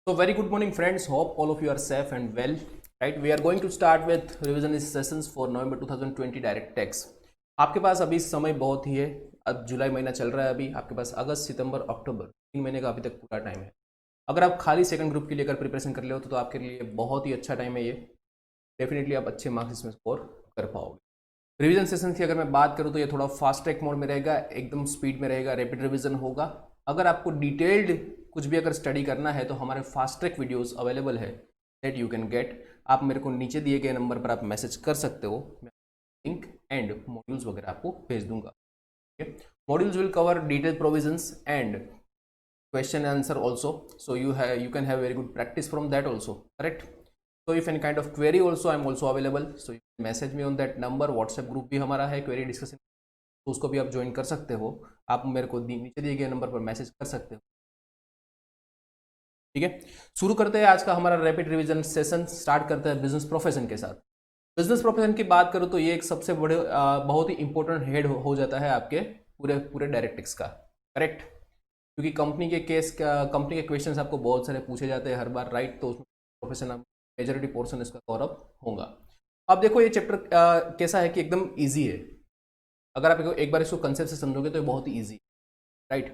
So very good morning friends, hope all of you are safe and well. Right, we are going to start with revisionist sessions for November 2020 direct tax. आपके पास अभी समय बहुत ही है, अब जुलाई महीना चल रहा है, अभी आपके पास अगस्त सितंबर अक्टूबर 3 महीने का अभी तक पूरा टाइम है। अगर आप खाली सेकंड ग्रुप के लिए अगर प्रिपरेशन कर ले हो तो आपके लिए बहुत ही अच्छा टाइम है ये। डेफिनेटली आप अच्छे मार्क्स इसमें स्कोर कर पाओगे। रिवीजन सेशन की अगर मैं बात करूँ तो ये थोड़ा फास्ट ट्रैक मोड में रहेगा, एकदम स्पीड में रहेगा, रैपिड रिवीजन होगा। अगर आपको डिटेल्ड कुछ भी अगर स्टडी करना है तो हमारे फास्ट ट्रैक वीडियोस अवेलेबल है, दैट यू कैन गेट। आप मेरे को नीचे दिए गए नंबर पर आप मैसेज कर सकते हो, मैं लिंक एंड मॉड्यूल्स वगैरह आपको भेज दूंगा। Modules will cover detail provisions and question answer also, so you can have very good practice from that also, correct? So if any kind of query also, I am also available, so you can message me on that number. WhatsApp group भी हमारा है query discussion, तो उसको भी आप join कर सकते हो। आप मेरे को नीचे दिए गए नंबर पर मैसेज कर सकते हो, ठीक है। शुरू करते हैं आज का हमारा रैपिड रिवीजन सेशन। स्टार्ट करते हैं बिजनेस प्रोफेशन के साथ। बिजनेस प्रोफेशन की बात करूँ तो ये एक सबसे बड़े बहुत ही इंपॉर्टेंट हेड हो जाता है आपके पूरे डायरेक्ट टैक्स का, करेक्ट? क्योंकि कंपनी के कंपनी के क्वेश्चंस आपको बहुत सारे पूछे जाते हैं हर बार, राइट? तो उसमें प्रोफेशन मेजॉरिटी पोर्शन इसका कवर अप होगा। अब देखो ये चैप्टर कैसा है कि एकदम इजी है। अगर आप एक बार इसको कंसेप्ट से समझोगे तो ये बहुत ही ईजी है, राइट?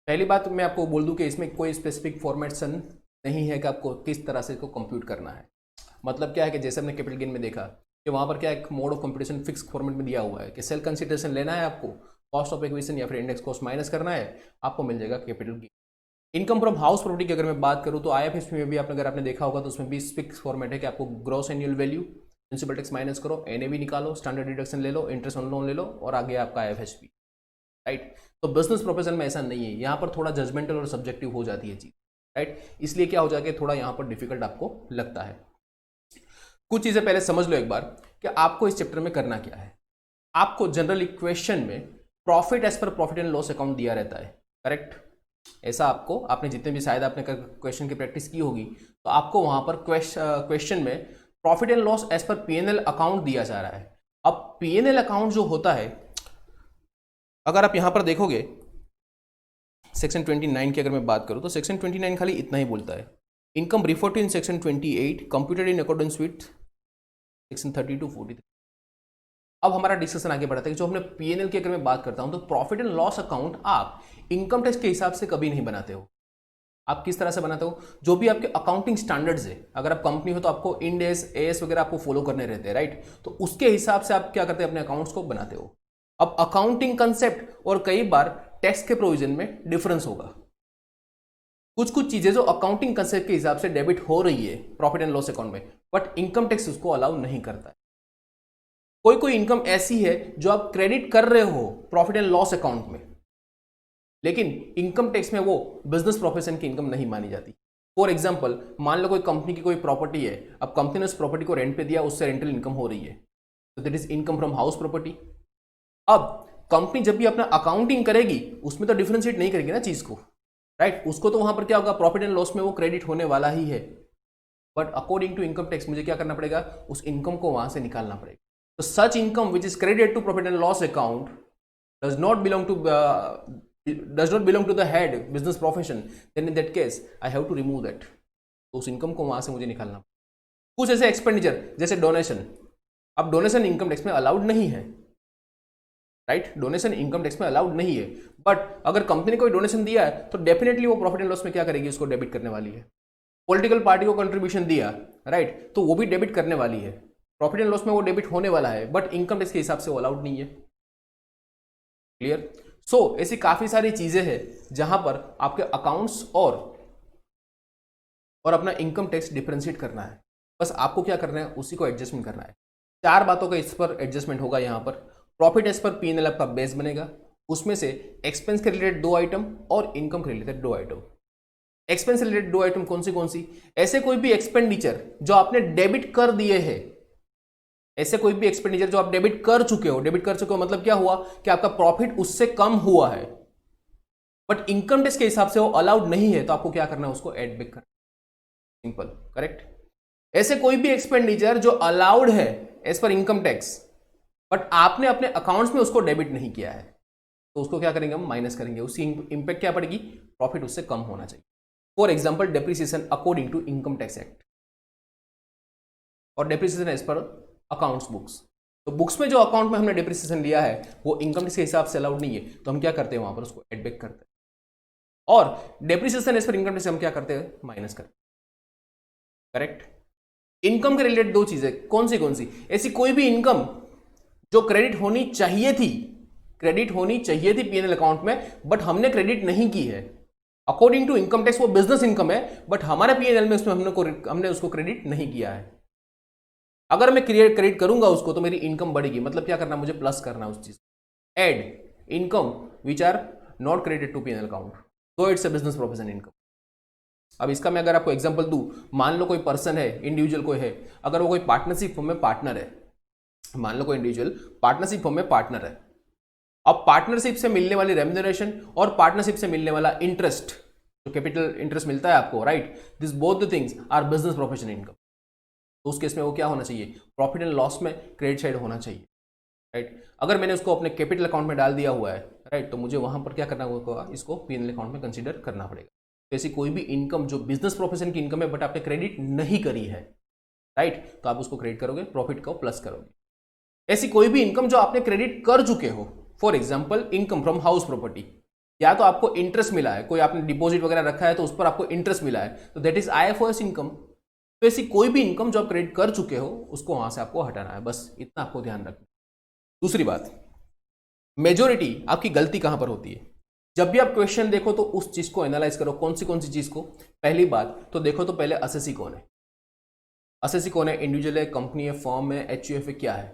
पहली बात मैं आपको बोल दूं कि इसमें कोई स्पेसिफिक फॉर्मेशन नहीं है कि आपको किस तरह से इसको कंप्यूट करना है। मतलब क्या है कि जैसे हमने कैपिटल गेन में देखा कि वहाँ पर क्या एक mode of computation fix format में दिया हुआ है कि सेल कंसिडरेशन लेना है आपको, कॉस्ट ऑफ एक्विजिशन या फिर इंडेक्स कॉस्ट माइनस करना है, आपको मिल जाएगा capital gain. Income from house property की अगर मैं बात करूँ तो आईएफएसपी में भी अगर आपने देखा होगा तो उसमें भी फिक्स फॉर्मेट है कि आपको gross annual value, principal tax minus करो, एनएवी निकालो, स्टैंडर्ड डिडक्शन ले लो, इंटरेस्ट ऑन लोन ले लो और आगे आपका आईएफएसपी, राइट? तो बिजनेस प्रोफेशन में ऐसा नहीं है, यहाँ पर थोड़ा जजमेंटल और सब्जेक्टिव हो जाती है चीज, राइट? इसलिए क्या हो जाएगा, थोड़ा यहाँ पर डिफिकल्ट आपको लगता है। कुछ चीजें पहले समझ लो एक बार कि आपको इस चैप्टर में करना क्या है। आपको जनरल इक्वेशन में profit as per profit and loss account दिया रहता है, करेक्ट? ऐसा आपने जितने भी शायद आपने क्वेश्चन की प्रैक्टिस की होगी तो आपको वहां पर क्वेश्चन में profit and loss as per PNL account दिया जा रहा है। अब पीएनएल अकाउंट जो होता है, अगर आप यहां पर देखोगे सेक्शन 29 की अगर मैं बात करूं तो सेक्शन 29 खाली इतना ही बोलता है, income refer to in section 28 computed in accordance with section 30 to 43। अब हमारा डिस्कशन आगे बढ़ता है कि जो हमने पीएनएल की अगर मैं बात करता हूं तो प्रॉफिट एंड लॉस अकाउंट आप इनकम टैक्स के हिसाब से कभी नहीं बनाते हो। आप किस तरह से बनाते हो? जो भी आपके अकाउंटिंग स्टैंडर्ड्स है, अगर आप कंपनी हो तो आपको इंड एस एएस वगैरह आपको फॉलो करने रहते हैं, राइट? तो उसके हिसाब से आप क्या करते हैं, अपने अकाउंट्स को बनाते हो। अब अकाउंटिंग कंसेप्ट और कई बार टैक्स के प्रोविजन में डिफरेंस होगा। कुछ चीजें जो अकाउंटिंग कंसेप्ट के हिसाब से डेबिट हो रही है प्रॉफिट एंड लॉस अकाउंट में, बट इनकम टैक्स उसको अलाउ नहीं करता है। कोई इनकम ऐसी है जो आप क्रेडिट कर रहे हो प्रॉफिट एंड लॉस अकाउंट में, लेकिन इनकम टैक्स में वो बिजनेस प्रोफेशन की इनकम नहीं मानी जाती। फॉर एग्जाम्पल, मान लो कोई कंपनी की कोई प्रॉपर्टी है, अब कंपनी ने उस प्रॉपर्टी को रेंट पे दिया, उससे रेंटल इनकम हो रही है, तो that is income from house property. अब कंपनी जब भी अपना अकाउंटिंग करेगी उसमें तो डिफरेंशिएट नहीं करेगी ना चीज को, राइट? उसको तो वहां पर क्या होगा, प्रॉफिट एंड लॉस में वो क्रेडिट होने वाला ही है, but according to income tax मुझे क्या करना पड़ेगा, उस इनकम को वहां से निकालना पड़ेगा। तो such income which is credited to profit and loss account does not belong to the head business profession, then in that case I have to remove that। तो उस इनकम को वहां से मुझे निकालना। कुछ ऐसे एक्सपेंडिचर जैसे डोनेशन, अब डोनेशन इनकम टैक्स में अलाउड नहीं है, राइट? डोनेशन इनकम टैक्स में अलाउड नहीं है, बट अगर कंपनी ने कोई डोनेशन दिया है तो डेफिनेटली वो प्रॉफिट एंड लॉस में क्या करेगी, उसको डेबिट करने वाली है। पॉलिटिकल पार्टी को कंट्रीब्यूशन दिया, राइट? तो वो भी डेबिट करने वाली है, प्रॉफिट एंड लॉस में वो डेबिट होने वाला है, बट इनकम टैक्स के हिसाब से वो अलाउड नहीं है। क्लियर? सो ऐसी काफी सारी चीजें हैं जहां पर आपके अकाउंट्स और अपना इनकम टैक्स डिफरेंशिएट करना है। बस आपको क्या करना है, उसी को एडजस्टमेंट करना है। 4 बातों का इस पर एडजस्टमेंट होगा। यहां पर प्रॉफिट एज पर पीएनएल आपका बेस बनेगा, उसमें से एक्सपेंस के रिलेटेड 2 आइटम और इनकम के रिलेटेड 2 आइटम। एक्सपेंस से रिलेटेड 2 आइटम कौन सी? ऐसे कोई भी एक्सपेंडिचर जो आपने डेबिट कर दिए हैं, ऐसे कोई भी एक्सपेंडिचर जो आप डेबिट कर चुके हो मतलब क्या हुआ कि आपका प्रॉफिट उससे कम हुआ है, बट इनकम टैक्स के हिसाब से वो अलाउड नहीं है, तो आपको क्या करना है, उसको एड बैक करना। Simple, correct? ऐसे कोई भी एक्सपेंडिचर जो अलाउड है as per income tax, but आपने अपने अकाउंट्स में उसको डेबिट नहीं किया है, तो उसको क्या करेंगे, हम माइनस करेंगे। उसकी इंपैक्ट क्या पड़ेगी, प्रॉफिट उससे कम होना चाहिए। For example depreciation according to income tax act और depreciation as per accounts books. तो बुक्स में जो अकाउंट में हमने डेप्रिसिएशन लिया है वो इनकम टैक्स के हिसाब से अलाउड नहीं है, तो हम क्या करते हैं वहां पर उसको एड बैक करते हैं, और depreciation as per income tax हम क्या करते हैं, माइनस करते हैं। करेक्ट। इनकम के रिलेटेड दो चीजें, कौन सी ऐसी कोई भी इनकम जो क्रेडिट होनी चाहिए थी, पीएनएल अकाउंट में, बट हमने क्रेडिट नहीं की है अकॉर्डिंग टू इनकम टैक्स, वो बिजनेस इनकम है बट हमारे पीएनएल में उसमें हमने उसको क्रेडिट नहीं किया है। अगर मैं क्रेडिट करूंगा उसको तो मेरी इनकम बढ़ेगी, मतलब क्या करना, मुझे प्लस करना उस चीज, add income which are not credited to PNL account दो it's a business profession income. अब इसका मैं अगर आपको एग्जांपल दूं, मान लो कोई पर्सन है, इंडिविजुअल कोई है, अगर वो कोई पार्टनरशिप फॉर्म में पार्टनर है, मान लो कोई इंडिविजुअल पार्टनरशिप फॉर्म में पार्टनर है, अब पार्टनरशिप से मिलने वाली रेम्यूनरेशन और पार्टनरशिप से मिलने वाला इंटरेस्ट, जो कैपिटल इंटरेस्ट मिलता है आपको, right, this both the things are business profession income. तो उस केस में वो क्या होना चाहिए, प्रॉफिट एंड लॉस में क्रेडिट साइड होना चाहिए, राइट। अगर मैंने उसको अपने कैपिटल अकाउंट में डाल दिया हुआ है, राइट, तो मुझे वहां पर क्या करना होगा, इसको पीएनएल अकाउंट में कंसीडर करना पड़ेगा। तो ऐसी कोई भी इनकम जो बिजनेस प्रोफेशन की इनकम है बट आपने क्रेडिट नहीं करी है, राइट, तो आप उसको क्रेडिट करोगे, प्रॉफिट को प्लस करोगे। ऐसी कोई भी इनकम जो आपने क्रेडिट कर चुके हो, for example income from house property, या तो आपको इंटरेस्ट मिला है, कोई आपने डिपॉजिट वगैरह रखा है तो उस पर आपको इंटरेस्ट मिला है, तो दैट इज आईएफओएस इनकम। तो ऐसी कोई भी इनकम जो आप क्रेडिट कर चुके हो उसको वहां से आपको हटाना है, बस इतना आपको ध्यान रखना। दूसरी बात, मेजोरिटी आपकी गलती कहां पर होती है, जब भी आप क्वेश्चन देखो तो उस चीज को एनालाइज करो, कौन सी चीज को। पहली बात तो देखो तो पहले असेसी कौन है, असेसी कौन है, इंडिविजुअल है, कंपनी है, फर्म है, एचयूएफ है, क्या है।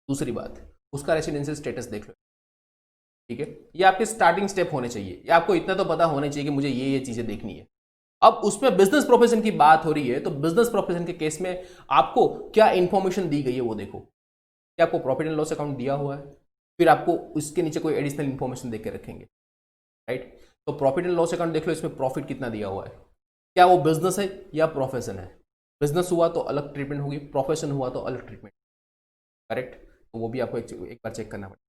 दूसरी बात, उसका रेसिडेंशियल स्टेटस देख लो, ठीक है, ये आपके स्टार्टिंग स्टेप होने चाहिए, या आपको इतना तो पता होना चाहिए कि मुझे ये चीजें देखनी है। अब उसमें बिजनेस प्रोफेशन की बात हो रही है, तो बिजनेस प्रोफेशन के केस में आपको क्या इंफॉर्मेशन दी गई है वो देखो, क्या आपको प्रॉफिट एंड लॉस अकाउंट दिया हुआ है, फिर आपको उसके नीचे कोई एडिशनल इंफॉर्मेशन देके रखेंगे, राइट। तो प्रॉफिट एंड लॉस अकाउंट देख लो, इसमें प्रॉफिट कितना दिया हुआ है, क्या वो बिजनेस है या प्रोफेशन है, बिजनेस हुआ तो अलग ट्रीटमेंट होगी, प्रोफेशन हुआ तो अलग ट्रीटमेंट, करेक्ट। तो वो भी आपको एक बार चेक करना पड़ेगा।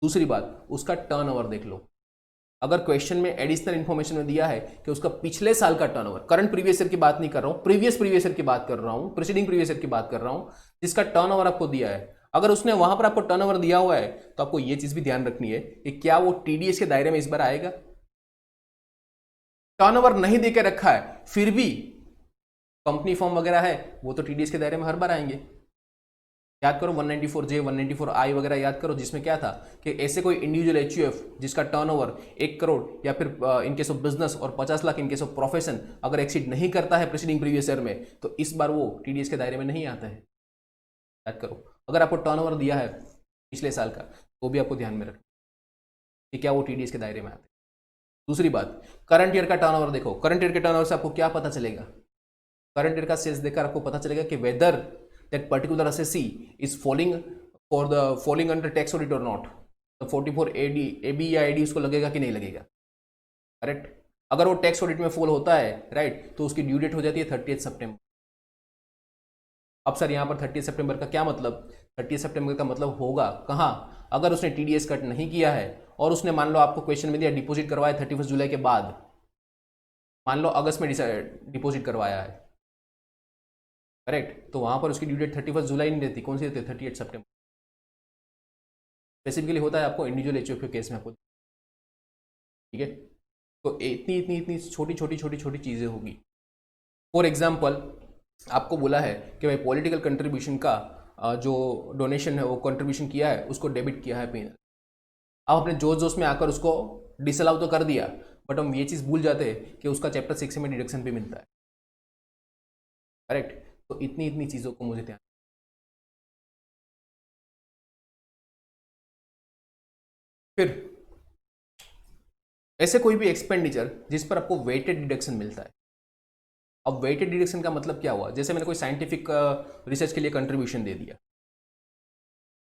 दूसरी बात, उसका टर्नओवर देख लो, अगर क्वेश्चन में एडिशनल इंफॉर्मेशन में दिया है कि उसका पिछले साल का टर्नओवर, करंट प्रीवियस ईयर की बात नहीं कर रहा हूं, प्रीवियस ईयर की बात कर रहा हूं, प्रीसीडिंग प्रीवियस ईयर की बात कर रहा हूं, जिसका टर्नओवर आपको दिया है, अगर उसने वहां पर आपको टर्नओवर दिया हुआ है तो आपको यह चीज भी ध्यान रखनी है कि क्या वो टीडीएस के दायरे में इस बार आएगा। टर्नओवर नहीं देकर रखा है फिर भी कंपनी फॉर्म वगैरह है, वो तो टीडीएस के दायरे में हर बार आएंगे। याद करो 194J 194I वगैरह याद करो, जिसमें क्या था कि ऐसे कोई इंडिविजुअल एचयूएफ जिसका टर्नओवर 1 करोड़ या फिर इन केस ऑफ बिजनेस और 50 लाख इन केस ऑफ प्रोफेशन अगर एक्सीड नहीं करता है प्रीसीडिंग प्रीवियस ईयर में, तो इस बार वो टीडीएस के दायरे में नहीं आता है। याद करो, अगर आपको टर्नओवर दिया है पिछले साल का तो भी आपको ध्यान में रखना कि क्या वो टीडीएस के दायरे में आते हैं। दूसरी बात, करंट ईयर का टर्नओवर देखो, करंट ईयर के टर्नओवर से आपको क्या पता चलेगा, करंट ईयर का सेल्स देखकर आपको पता चलेगा कि weather that particular assessee is falling under tax audit or not, तो 44 AB या AD उसको लगेगा कि नहीं लगेगा, करेक्ट। अगर वो टैक्स ऑडिट में फॉल होता है, राइट, तो उसकी ड्यू डेट हो जाती है 30 सितंबर। अब सर यहाँ पर 30 सितंबर का क्या मतलब, 30 सितंबर का मतलब होगा कहाँ, अगर उसने टीडीएस कट नहीं किया है और उसने मान लो आपको क्वेश्चन में दिया डिपॉजिट करवाया 31 जुलाई के बाद, मान लो अगस्त में डिपॉजिट करवाया है, करेक्ट, तो वहां पर उसकी ड्यू डेट 31 जुलाई नहीं रहती, कौन सी रहती है 38 सितंबर। स्पेसिफिकली होता है आपको इंडिविजुअल एचयूएफ के केस में आपको, ठीक है। तो इतनी छोटी चीजें होगी। फॉर एग्जाम्पल आपको बोला है कि भाई पॉलिटिकल कंट्रीब्यूशन का जो डोनेशन है वो कंट्रीब्यूशन किया है उसको डेबिट किया है पीएनएल, आप अपने जोश में आकर उसको डिसअलाउ तो कर दिया, बट हम ये चीज भूल जाते हैं कि उसका चैप्टर 6 में डिडक्शन भी मिलता है, करेक्ट। तो इतनी चीजों को मुझे ध्यान, फिर ऐसे कोई भी एक्सपेंडिचर जिस पर आपको वेटेड डिडक्शन मिलता है। अब वेटेड डिडक्शन का मतलब क्या हुआ, जैसे मैंने कोई साइंटिफिक रिसर्च के लिए कंट्रीब्यूशन दे दिया,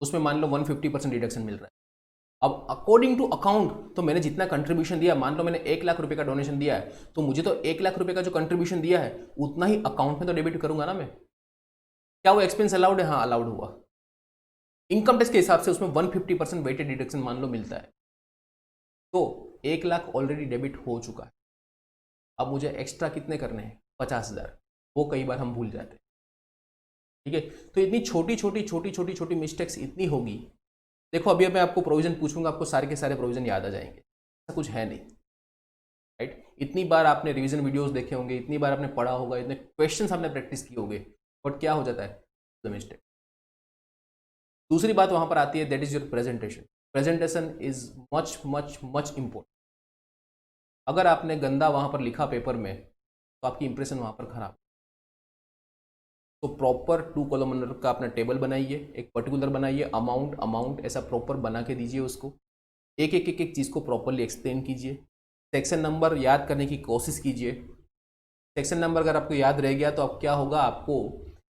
उसमें मान लो 150% डिडक्शन मिल रहा है। अब अकॉर्डिंग टू अकाउंट तो मैंने जितना कंट्रीब्यूशन दिया, मान लो मैंने 1 लाख रुपए का डोनेशन दिया है, तो मुझे तो 1 लाख रुपए का जो कंट्रीब्यूशन दिया है उतना ही अकाउंट में तो डेबिट करूंगा ना मैं। क्या वो एक्सपेंस अलाउड है, हाँ अलाउड हुआ। इनकम टैक्स के हिसाब से उसमें 150% वेटेड डिडक्शन मान लो मिलता है, तो 1 लाख ऑलरेडी डेबिट हो चुका है, अब मुझे एक्स्ट्रा कितने करने हैं, 50,000, वो कई बार हम भूल जाते हैं। ठीक है, तो इतनी छोटी छोटी छोटी छोटी छोटी मिस्टेक्स इतनी होगी। देखो अभी मैं आपको प्रोविजन पूछूंगा, आपको सारे के सारे प्रोविजन याद आ जाएंगे, ऐसा कुछ है नहीं, राइट। इतनी बार आपने रिवीजन वीडियोस देखे होंगे, इतनी बार आपने पढ़ा होगा, इतने क्वेश्चंस आपने प्रैक्टिस किए होंगे, बट क्या हो जाता है, द मिस्टेक। दूसरी बात वहां पर आती है, that is your presentation. Presentation is much much much important. अगर आपने गंदा वहां पर लिखा पेपर में, तो आपकी इंप्रेशन वहां पर खराब। तो प्रॉपर 2 कॉलमनर का अपना टेबल बनाइए, एक पर्टिकुलर बनाइए, अमाउंट अमाउंट ऐसा प्रॉपर बना के दीजिए उसको, एक एक एक एक चीज़ को प्रॉपरली एक्सप्लेन कीजिए, सेक्शन नंबर याद करने की कोशिश कीजिए। सेक्शन नंबर अगर आपको याद रह गया तो अब क्या होगा आपको,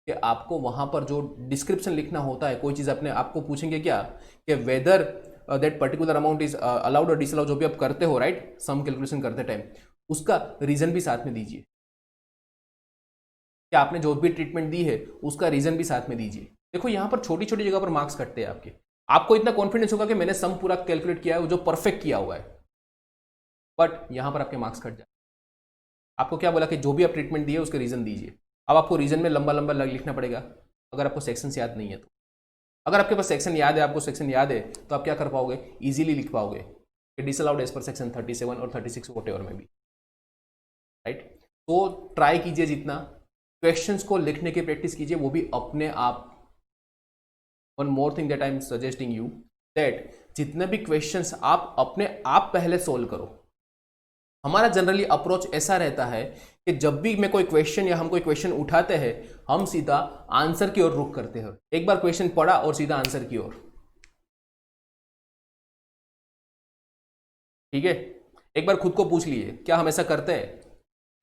कि आपको वहाँ पर जो डिस्क्रिप्शन लिखना होता है, कोई चीज़ अपने आपको पूछेंगे क्या, कि whether that particular amount is allowed और डिसअलाउड, जो भी आप करते हो, राइट, सम कैलकुलेशन करते टाइम, उसका रीज़न भी साथ में दीजिए। कि आपने जो भी ट्रीटमेंट दी है उसका रीजन भी साथ में दीजिए। देखो यहाँ पर छोटी छोटी जगह पर मार्क्स कटते हैं आपके, आपको इतना कॉन्फिडेंस होगा कि मैंने सम पूरा कैलकुलेट किया है जो परफेक्ट किया हुआ है, बट यहाँ पर आपके मार्क्स कट जाए। आपको क्या बोला कि जो भी आप ट्रीटमेंट दिए उसके रीजन दीजिए। अब आपको रीजन में लंबा लंबा लिखना पड़ेगा अगर आपको सेक्शन याद नहीं है तो। अगर आपके पास सेक्शन याद है, आपको सेक्शन याद है, तो आप क्या कर पाओगे, इजीली लिख पाओगे कि डिसअलाउड एज पर सेक्शन 37 और 36 वॉटेवर में भी, राइट। तो ट्राई कीजिए जितना, क्वेश्चंस को लिखने की प्रैक्टिस कीजिए, वो भी अपने आप। One more thing that I am suggesting you, that जितने भी क्वेश्चंस आप अपने आप पहले सोल्व करो। हमारा जनरली अप्रोच ऐसा रहता है कि जब भी मैं कोई क्वेश्चन या हम कोई क्वेश्चन उठाते हैं, हम सीधा आंसर की ओर रुख करते हैं। एक बार क्वेश्चन पढ़ा और सीधा आंसर की ओर, ठीक है। एक बार खुद को पूछ लिए, क्या हम ऐसा करते हैं?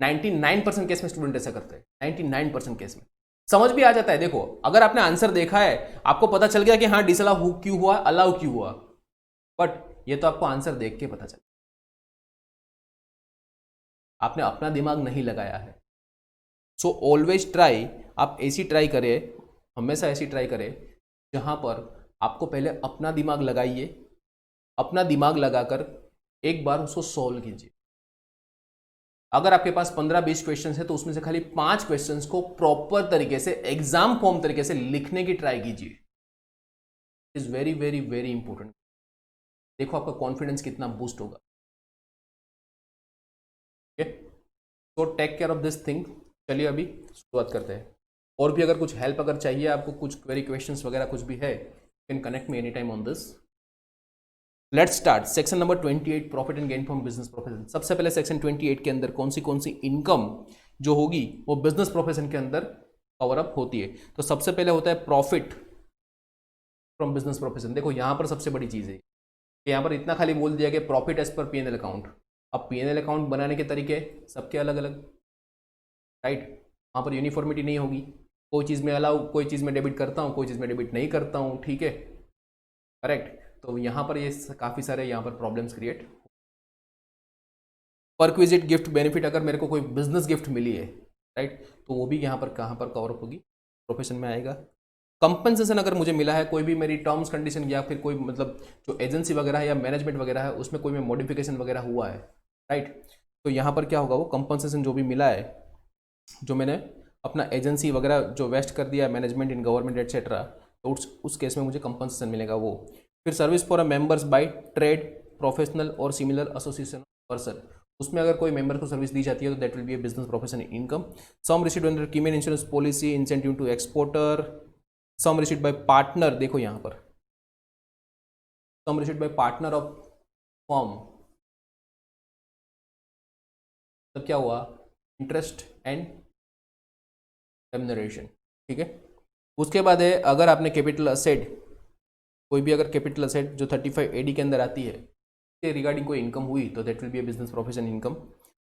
99% केस में स्टूडेंट ऐसा करते हैं, 99% केस में समझ भी आ जाता है। देखो अगर आपने आंसर देखा है, आपको पता चल गया कि हाँ डिसअलाउ क्यों हुआ, अलाउ क्यों हुआ, बट ये तो आपको आंसर देख के पता चला, आपने अपना दिमाग नहीं लगाया है। सो ऑलवेज ट्राई, आप ऐसी ट्राई करें, हमेशा ऐसी ट्राई करें जहां पर आपको पहले अपना दिमाग लगाइए, अपना दिमाग लगाकर एक बार उसको सॉल्व कीजिए। अगर आपके पास 15-20 क्वेश्चन है तो उसमें से खाली 5 क्वेश्चन को प्रॉपर तरीके से एग्जाम फॉर्म तरीके से लिखने की ट्राई कीजिए। Is very very very important. देखो आपका कॉन्फिडेंस कितना बूस्ट होगा। तो take care of this thing. चलिए अभी शुरुआत करते हैं। और भी अगर कुछ हेल्प अगर चाहिए आपको, कुछ क्वेरी क्वेश्चंस वगैरह कुछ भी है, can connect me any time on this. Let's start section number 28, profit and gain from business profession. सबसे पहले सेक्शन 28 के अंदर कौन सी इनकम जो होगी वो बिजनेस प्रोफेशन के अंदर कवर अप होती है। तो सबसे पहले होता है प्रॉफिट फ्रॉम बिजनेस प्रोफेशन। देखो यहाँ पर सबसे बड़ी चीज़ है कि यहाँ पर इतना खाली बोल दिया कि profit as per PNL account. अब पीएनएल अकाउंट बनाने के तरीके सबके अलग अलग, राइट। वहाँ पर यूनिफॉर्मिटी नहीं होगी, कोई चीज़ में अलाउ, कोई चीज़ में डेबिट करता हूँ, कोई चीज़ में डेबिट नहीं करता हूँ, ठीक है, करेक्ट। तो यहाँ पर ये काफ़ी सारे यहाँ पर problems create. Perquisite gift benefit, अगर मेरे को कोई बिजनेस गिफ्ट मिली है, राइट, तो वो भी यहाँ पर कहाँ पर कवर अप होगी, प्रोफेशन में आएगा। कंपनसेशन अगर मुझे मिला है, कोई भी मेरी टर्म्स कंडीशन या फिर कोई मतलब जो एजेंसी वगैरह है या मैनेजमेंट वगैरह है उसमें कोई में मॉडिफिकेशन वगैरह हुआ है, राइट, तो यहाँ पर क्या होगा, वो कंपनसेशन जो भी मिला है, जो मैंने अपना एजेंसी वगैरह जो वेस्ट कर दिया मैनेजमेंट इन गवर्नमेंट एटसेट्रा, तो उस केस में मुझे कंपनसेशन मिलेगा वो। फिर service for a members by trade, professional और सिमिलर एसोसिएशन पर्सन, उसमें अगर कोई मेंबर को सर्विस दी जाती है तो that will be a business profession income. Sum received under keyman insurance policy, incentive to exporter, sum received by partner. देखो यहाँ पर sum received by partner of firm, तब क्या हुआ, इंटरेस्ट एंड रेम्युनरेशन, ठीक है। उसके बाद है अगर आपने कैपिटल असेट, कोई भी अगर कैपिटल असेट जो 35 AD के अंदर आती है के रिगार्डिंग कोई इनकम हुई तो that will be a business profession income.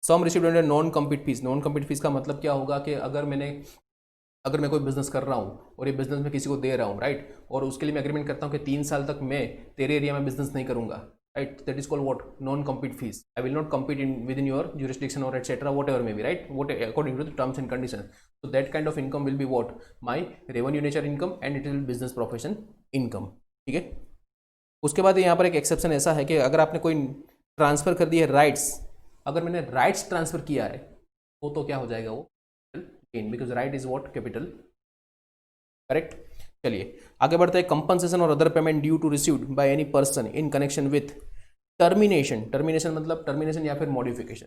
Sum received under non compete fees. Non compete fees का मतलब क्या होगा कि अगर मैं कोई बिजनेस कर रहा हूँ और ये बिजनेस में किसी को दे रहा हूँ, राइट, और उसके लिए मैं एग्रीमेंट करता हूँ कि 3 साल तक मैं तेरे एरिया में बिजनेस नहीं करूँगा, right, that is called what, non compete fees. I will not compete in with in your jurisdiction और etcetera whatever may be, right, what according to the terms and condition. So that kind of income will be what, my revenue nature income and it will be business profession income, ठीक है। उसके बाद यहाँ पर एक exception ऐसा है कि अगर आपने कोई ट्रांसफर कर दिया राइट्स अगर मैंने राइट्स ट्रांसफर किया है वो तो क्या हो जाएगा, वो gain, because right is what, capital, correct. चलिए आगे बढ़ते हैं। कंपनसेशन और other payment due to received by any person in connection with termination. Termination मतलब टर्मिनेशन या फिर मॉडिफिकेशन।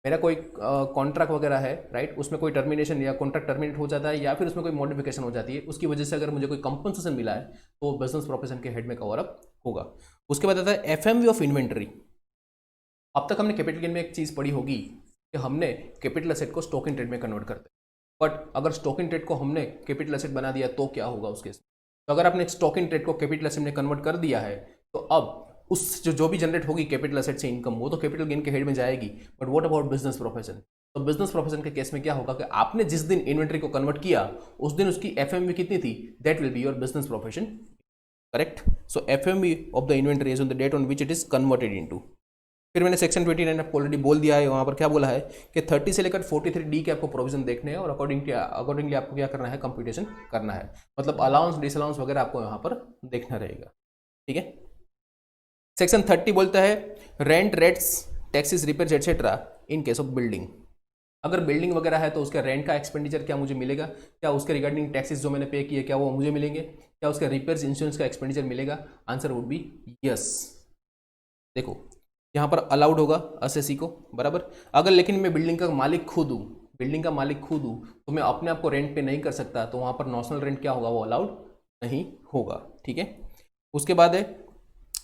मेरा कोई कॉन्ट्रैक्ट वगैरह है, राइट, उसमें कोई टर्मिनेशन या कॉन्ट्रैक्ट टर्मिनेट हो जाता है या फिर उसमें कोई मॉडिफिकेशन हो जाती है, उसकी वजह से अगर मुझे कोई कंपनसेशन मिला है तो वो बिजनेस प्रोफेशन के हेड में कवर अप होगा। उसके बाद आता है एफएमवी ऑफ इन्वेंटरी। अब तक हमने कैपिटल गेन में एक चीज़ पढ़ी होगी कि हमने कैपिटल एसेट को स्टॉक इन ट्रेड में कन्वर्ट करते हैं, बट अगर स्टॉक इन ट्रेड को हमने कैपिटल एसेट बना दिया तो क्या होगा उस केस में। तो अगर आपने स्टॉक इन ट्रेड को कैपिटल एसेट में कन्वर्ट कर दिया है तो अब उस जो भी जनरेट होगी कैपिटल एसेट से इनकम, वो तो कैपिटल गेन के हेड में जाएगी। But what about business profession? तो बिजनेस प्रोफेशन के केस में क्या होगा कि आपने जिस दिन इन्वेंट्री को कन्वर्ट किया उस दिन उसकी एफएमवी कितनी थी, that will be your business profession, correct. So FMV of the inventory is on the date on which it is converted into. फिर मैंने सेक्शन 29 आपको ऑलरेडी बोल दिया है, वहाँ पर क्या बोला है कि 30 से लेकर 43D के आपको प्रोविजन देखने हैं और अकॉर्डिंगली आपको क्या करना है, कंप्यूटेशन करना है, मतलब अलाउंस डिसअलाउंस वगैरह आपको यहाँ पर देखना रहेगा, ठीक है। सेक्शन 30 बोलता है rent, rates, taxes, repairs etcetera in case of building. अगर बिल्डिंग वगैरह है तो उसका रेंट का एक्सपेंडिचर क्या मुझे मिलेगा, क्या उसके रिगार्डिंग टैक्सेस जो मैंने पे किए क्या वो मुझे मिलेंगे, क्या उसका रिपेयर्स इंश्योरेंस का एक्सपेंडिचर मिलेगा? Answer would B yes. देखो यहाँ पर अलाउड होगा एसएससी को, बराबर। अगर लेकिन मैं बिल्डिंग का मालिक खुद हूँ, बिल्डिंग का मालिक खुद हूँ, तो मैं अपने आप को रेंट पे नहीं कर सकता, तो वहाँ पर नॉर्मल रेंट क्या होगा, वो अलाउड नहीं होगा, ठीक है। उसके बाद है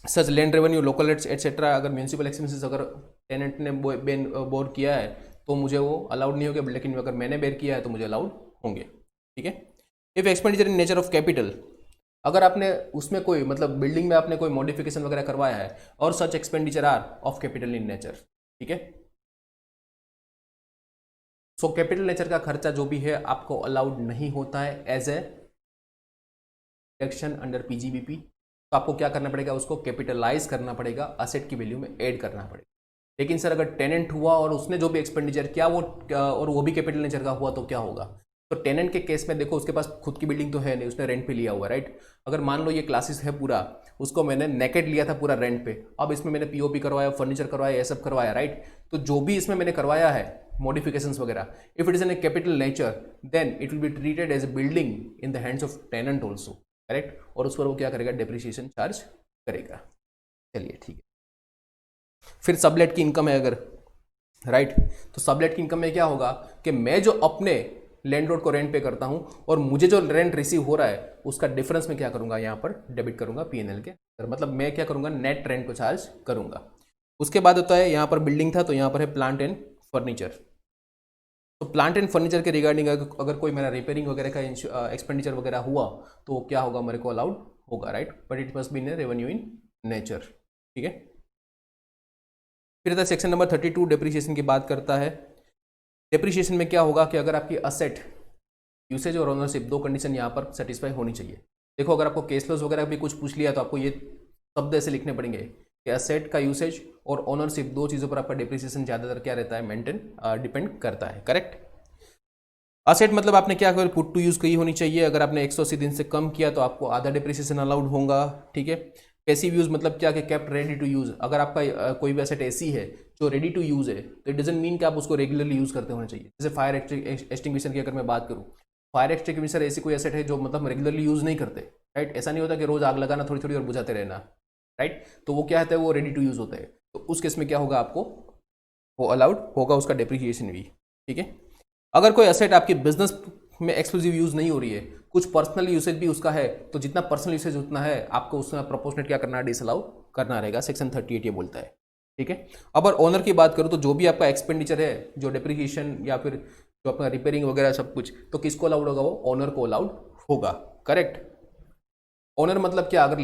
such land revenue, local rates etcetera. अगर म्यूनसिपल एक्सपेंसेस अगर टेनेंट ने बोर किया है तो मुझे वो अलाउड नहीं होगा, लेकिन अगर मैंने बेयर किया है तो मुझे अलाउड होंगे, ठीक है। If expenditure in nature of capital, अगर आपने उसमें कोई मतलब बिल्डिंग में आपने कोई मॉडिफिकेशन वगैरह करवाया है और such expenditure are of capital in nature, ठीक है। सो कैपिटल नेचर का खर्चा जो भी है आपको अलाउड नहीं होता है as a deduction under PGBP. तो आपको क्या करना पड़ेगा, उसको कैपिटलाइज करना पड़ेगा, असेट की वैल्यू में ऐड करना पड़ेगा। लेकिन सर अगर टेनेंट हुआ और उसने जो भी एक्सपेंडिचर किया वो और वो भी कैपिटल नेचर का हुआ तो क्या होगा? तो टेनेंट के केस में देखो उसके पास खुद की बिल्डिंग तो है नहीं, उसने रेंट पे लिया हुआ, राइट। अगर मान लो ये क्लासेस है पूरा, उसको मैंने नेकेड लिया था पूरा रेंट पे, अब इसमें मैंने पीओपी करवाया, फर्नीचर करवाया, ये सब करवाया, राइट। तो जो भी इसमें मैंने करवाया है मॉडिफिकेशंस वगैरह, if it is in a capital nature then it will be treated as a building in the hands of tenant also, correct. और उस पर वो क्या करेगा, डेप्रिसिएशन चार्ज करेगा। चलिए ठीक है। फिर सबलेट की इनकम है अगर, राइट, तो सबलेट की इनकम में क्या होगा कि मैं जो अपने लैंडलॉर्ड को रेंट पे करता हूं और मुझे जो रेंट रिसीव हो रहा है उसका डिफरेंस में क्या करूंगा, यहां पर डेबिट करूंगा पीएनएल के, मतलब मैं क्या करूंगा, नेट रेंट को चार्ज करूंगा। उसके बाद होता है यहां पर बिल्डिंग था तो यहां पर है प्लांट एंड फर्नीचर। तो प्लांट एंड फर्नीचर के रिगार्डिंग अगर कोई मेरा रिपेयरिंग वगैरह का एक्सपेंडिचर वगैरह हुआ तो क्या होगा, मेरे को अलाउड होगा, right, but it must be in revenue in nature, ठीक है। फिर सेक्शन नंबर 32 डेप्रिसिएशन की बात करता है। डेप्रिसिएशन में क्या होगा कि अगर आपकी असेट यूसेज और ओनरशिप दो कंडीशन यहाँ पर सेटिस्फाई होनी चाहिए। देखो अगर आपको केस लॉस वगैरह भी कुछ पूछ लिया तो आपको ये शब्द ऐसे लिखने पड़ेंगे कि असेट का यूसेज और ओनरशिप दो चीज़ों पर आपका डेप्रिसिएशन ज़्यादातर क्या रहता है, मेंटेन डिपेंड करता है, करेक्ट। असेट मतलब आपने क्या कर पुट टू यूज़ की होनी चाहिए, अगर आपने 180 दिन से कम किया तो आपको आधा डेप्रिसिएशन अलाउड होगा, ठीक है। पैसिव यूज मतलब क्या कि केप्ट रेडी टू यूज, अगर आपका कोई भी एसेट ऐसी है जो रेडी टू यूज है तो इट डजंट मीन कि आप उसको रेगुलरली यूज करते होने चाहिए। जैसे फायर एक्सटिंग्विशर की अगर मैं बात करूँ, फायर एक्सटिंग्विशर ऐसी कोई एसेट है जो मतलब रेगुलरली यूज नहीं करते, राइट। ऐसा नहीं होता कि रोज आग लगाना थोड़ी थोड़ी और बुझाते रहना, राइट। तो वो क्या होता है, वो रेडी टू यूज होता है, तो उस केस में क्या होगा, आपको वो अलाउड होगा उसका डेप्रिसिएशन भी, ठीक है। अगर कोई एसेट आपकी बिजनेस में एक्सक्लूसिव यूज नहीं हो रही है, कुछ पर्सनल यूसेज भी उसका है, तो जितना पर्सनल यूसेज उतना है आपको उसमें प्रोपोर्शनेट क्या करना है, डिसअलाउ करना रहेगा, सेक्शन 38 ये बोलता है, ठीक है। अब ओनर की बात करूँ तो जो भी आपका एक्सपेंडिचर है, जो डेप्रिसिएशन या फिर जो अपना रिपेयरिंग वगैरह सब कुछ, तो किसको अलाउड होगा, वो ओनर को अलाउड होगा, करेक्ट। ओनर मतलब क्या, अगर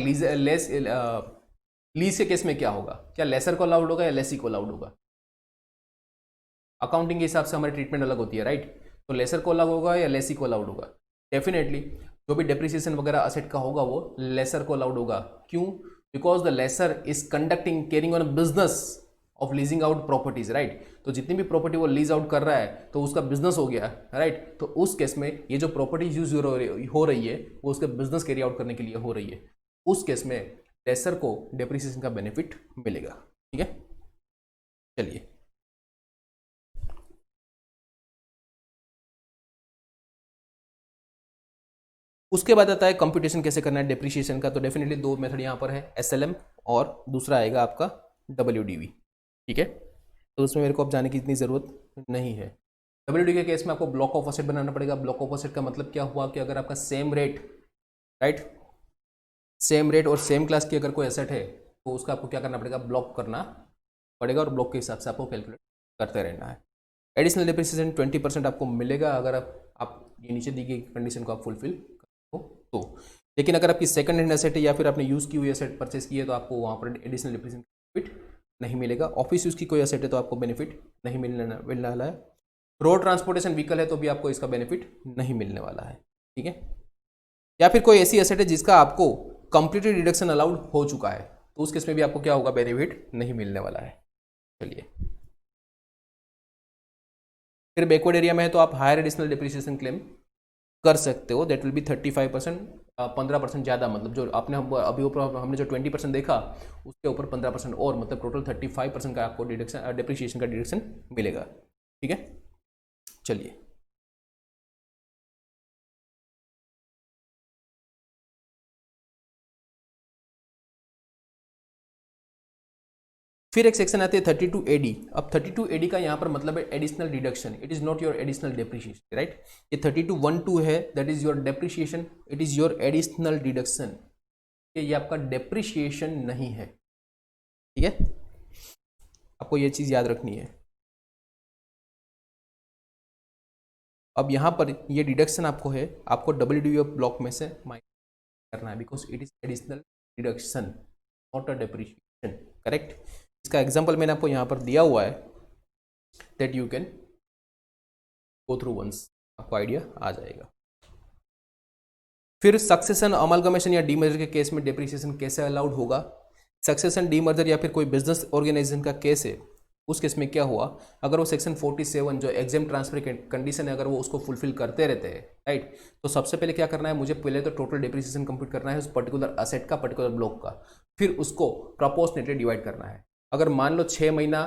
लीज के केस में क्या होगा, क्या लेसर को अलाउड होगा या लेसी को अलाउड होगा? अकाउंटिंग के हिसाब से हमारी ट्रीटमेंट अलग होती है, राइट। तो लेसर को अलाउड होगा या लेसी को अलाउड होगा? डेफिनेटली जो भी डेप्रिसिएशन वगैरह असेट का होगा वो लेसर को अलाउड होगा। क्यों? Because the lessor is conducting carrying on business of leasing out properties, right. तो जितनी भी प्रॉपर्टी वो लीज आउट कर रहा है तो उसका बिजनेस हो गया, राइट। तो उस केस में ये जो प्रॉपर्टी यूज हो रही है वो उसके बिजनेस कैरी आउट करने के लिए हो रही है, उस केस में लेसर को डेप्रिसिएशन का बेनिफिट मिलेगा, ठीक है। चलिए उसके बाद आता है कंप्यूटेशन कैसे करना है डेप्रिसिएशन का। तो डेफिनेटली दो मेथड यहाँ पर है, SLM और दूसरा आएगा आपका WDV। ठीक है, तो उसमें मेरे को अब जाने की इतनी ज़रूरत नहीं है। WDV के केस में आपको ब्लॉक ऑफ असेट बनाना पड़ेगा। ब्लॉक ऑफ असेट का मतलब क्या हुआ कि अगर आपका same rate, right, same rate और सेम क्लास की अगर कोई एसेट है तो उसका आपको क्या करना पड़ेगा, ब्लॉक करना पड़ेगा और ब्लॉक के हिसाब से आपको कैलकुलेट करते रहना है। एडिशनल डिप्रिसिएशन 20% आपको मिलेगा अगर आप ये नीचे दी गई कंडीशन को आप फुलफिल करो तो। लेकिन अगर आपकी सेकंड हैंड एसेट है या फिर आपने यूज़ की हुई एसेट परचेस की है तो आपको वहाँ पर एडिशनल डिप्रिसिएशन बेनिफिट नहीं मिलेगा। ऑफिस यूज़ की कोई एसेट है तो आपको बेनिफिट नहीं मिलने वाला है। रोड ट्रांसपोर्टेशन व्हीकल है तो भी आपको इसका बेनिफिट नहीं मिलने वाला है। ठीक है, या फिर कोई ऐसी एसेट है जिसका आपको कंप्लीटली डिडक्शन अलाउड हो चुका है तो उस केस में भी आपको क्या होगा, बेनिफिट नहीं मिलने वाला है। चलिए, फिर बैकवर्ड एरिया में है तो आप हायर एडिशनल डिप्रिसिएशन क्लेम कर सकते हो। दैट विल बी 35%, 15% ज़्यादा, मतलब जो आपने अभी ऊपर हमने जो 20% देखा उसके ऊपर 15% और, मतलब टोटल 35% का आपको डिडक्शन, डिप्रिसिएशन का डिडक्शन मिलेगा। ठीक है, चलिए फिर एक सेक्शन आती है 32AD। अब 32AD का यहाँ पर मतलब है additional deduction, it is not your additional depreciation, right. ये 3212 है, that is your depreciation, it is your additional deduction. ये आपका डेप्रिसिएशन नहीं है। ठीक है, आपको ये चीज़ याद रखनी है। अब यहाँ पर ये डिडक्शन आपको है, आपको WDV ब्लॉक में से माइनस करना है because it is additional deduction not a depreciation, correct. इसका एग्जांपल मैंने आपको यहाँ पर दिया हुआ है, that you can go through once, आपको आइडिया आ जाएगा। फिर सक्सेशन, अमलगमेशन या डीमर्जर के केस में डेप्रिसिएशन कैसे अलाउड होगा। सक्सेशन, डीमर्जर या फिर कोई बिजनेस ऑर्गेनाइजेशन का केस है, उस केस में क्या हुआ, अगर वो सेक्शन 47 जो एग्जाम ट्रांसफर कंडीशन है अगर वो उसको फुलफिल करते रहते हैं, राइट, तो सबसे पहले क्या करना है, मुझे पहले तो टोटल डिप्रिसिएशन कंप्यूट करना है उस पर्टिकुलर असेट का, पर्टिकुलर ब्लॉक का, फिर उसको प्रपोर्शनेटली डिवाइड करना है। अगर मान लो 6 महीना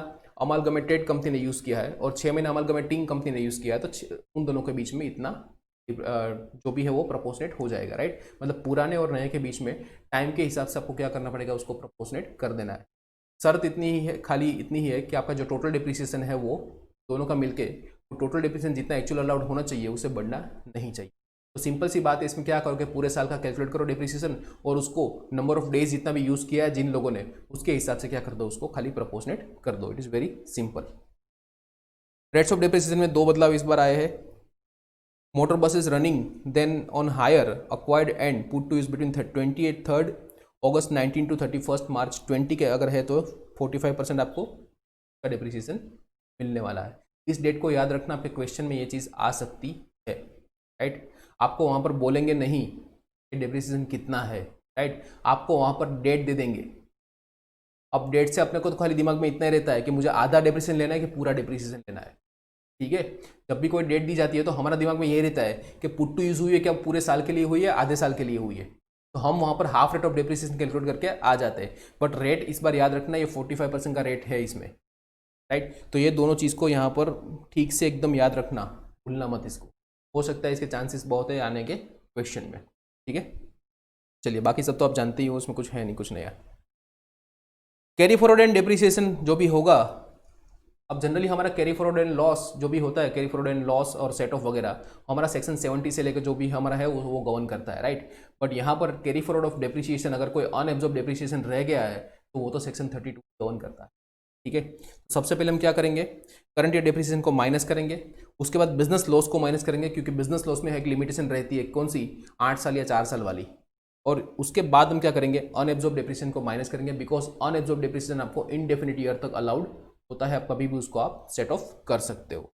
अमालगमेटेड कंपनी ने यूज़ किया है और 6 महीना अमालगमेटिंग कंपनी ने यूज़ किया है तो उन दोनों के बीच में इतना जो भी है वो प्रपोर्शनेट हो जाएगा, राइट। मतलब पुराने और नए के बीच में टाइम के हिसाब से आपको क्या करना पड़ेगा, उसको प्रपोर्शनेट कर देना है। शर्त इतनी ही है, खाली इतनी ही है कि आपका जो टोटल डिप्रिसिएशन है वो दोनों का मिलके टोटल डिप्रिसिएशन जितना एक्चुअल अलाउड होना चाहिए उससे बढ़ना नहीं चाहिए। तो सिंपल सी बात है, इसमें क्या करोगे, पूरे साल का कैलकुलेट करो डिप्रिसिएशन और उसको नंबर ऑफ डेज जितना भी यूज़ किया है जिन लोगों ने, उसके हिसाब से क्या कर दो, उसको खाली प्रपोर्शनेट कर दो। It is very simple. Rates of depreciation में दो बदलाव इस बार आए हैं। Motor bus is running then on hire acquired and put to use between 28 August 19 to 31 March 20 के अगर है तो 45% आपको का डिप्रिसिएशन मिलने वाला है। इस डेट को याद रखना, आपके क्वेश्चन में ये चीज़ आ सकती है, राइट। आपको वहाँ पर बोलेंगे नहीं कि डिप्रिसिएशन कितना है, राइट, आपको वहाँ पर डेट दे देंगे। अब डेट से अपने को तो खाली दिमाग में इतना ही रहता है कि मुझे आधा डिप्रिसिएशन लेना है कि पूरा डिप्रिसिएशन लेना है। ठीक है, जब भी कोई डेट दी जाती है तो हमारा दिमाग में ये रहता है कि पुट टू यूज हुई है, क्या पूरे साल के लिए हुई है, आधे साल के लिए हुई है, तो हम वहाँ पर half rate of depreciation calculate करके आ जाते हैं। बट रेट इस बार याद रखना, ये 45% का रेट है इसमें, राइट। तो ये दोनों चीज़ को यहाँ पर ठीक से एकदम याद रखना, भूलना मत इसको। हो सकता है इसके चांसेस बहुत है आने के क्वेश्चन में। ठीक है, चलिए बाकी सब तो आप जानते ही हो, उसमें कुछ है नहीं, कुछ नया। कैरी फॉरवर्ड एंड डिप्रिसिएशन जो भी होगा, अब जनरली हमारा कैरी फॉरवर्ड एंड लॉस जो भी होता है, कैरी फॉरवर्ड एंड लॉस और सेट ऑफ वगैरह हमारा सेक्शन 70 से लेकर जो भी हमारा है वो गवर्न करता है, राइट। बट यहाँ पर कैरी फॉरवर्ड ऑफ डेप्रिसिएशन अगर कोई अनएब्जॉर्ब डेप्रिसिएशन रह गया है तो वो तो सेक्शन 32 गवर्न करता है। ठीक है, तो सबसे पहले हम क्या करेंगे, करंट ईयर डेप्रिसिएशन को माइनस करेंगे, उसके बाद बिजनेस लॉस को माइनस करेंगे, क्योंकि बिजनेस लॉस में एक लिमिटेशन रहती है, कौन सी, 8 साल या 4 साल वाली। और उसके बाद हम क्या करेंगे, अनएब्जॉर्ब डेप्रिसिएशन को माइनस करेंगे, बिकॉज अनएब्जॉर्ब डेप्रिसिएशन आपको इनडेफिनिट ईयर तक अलाउड होता है, आप कभी भी उसको आप सेट ऑफ कर सकते हो।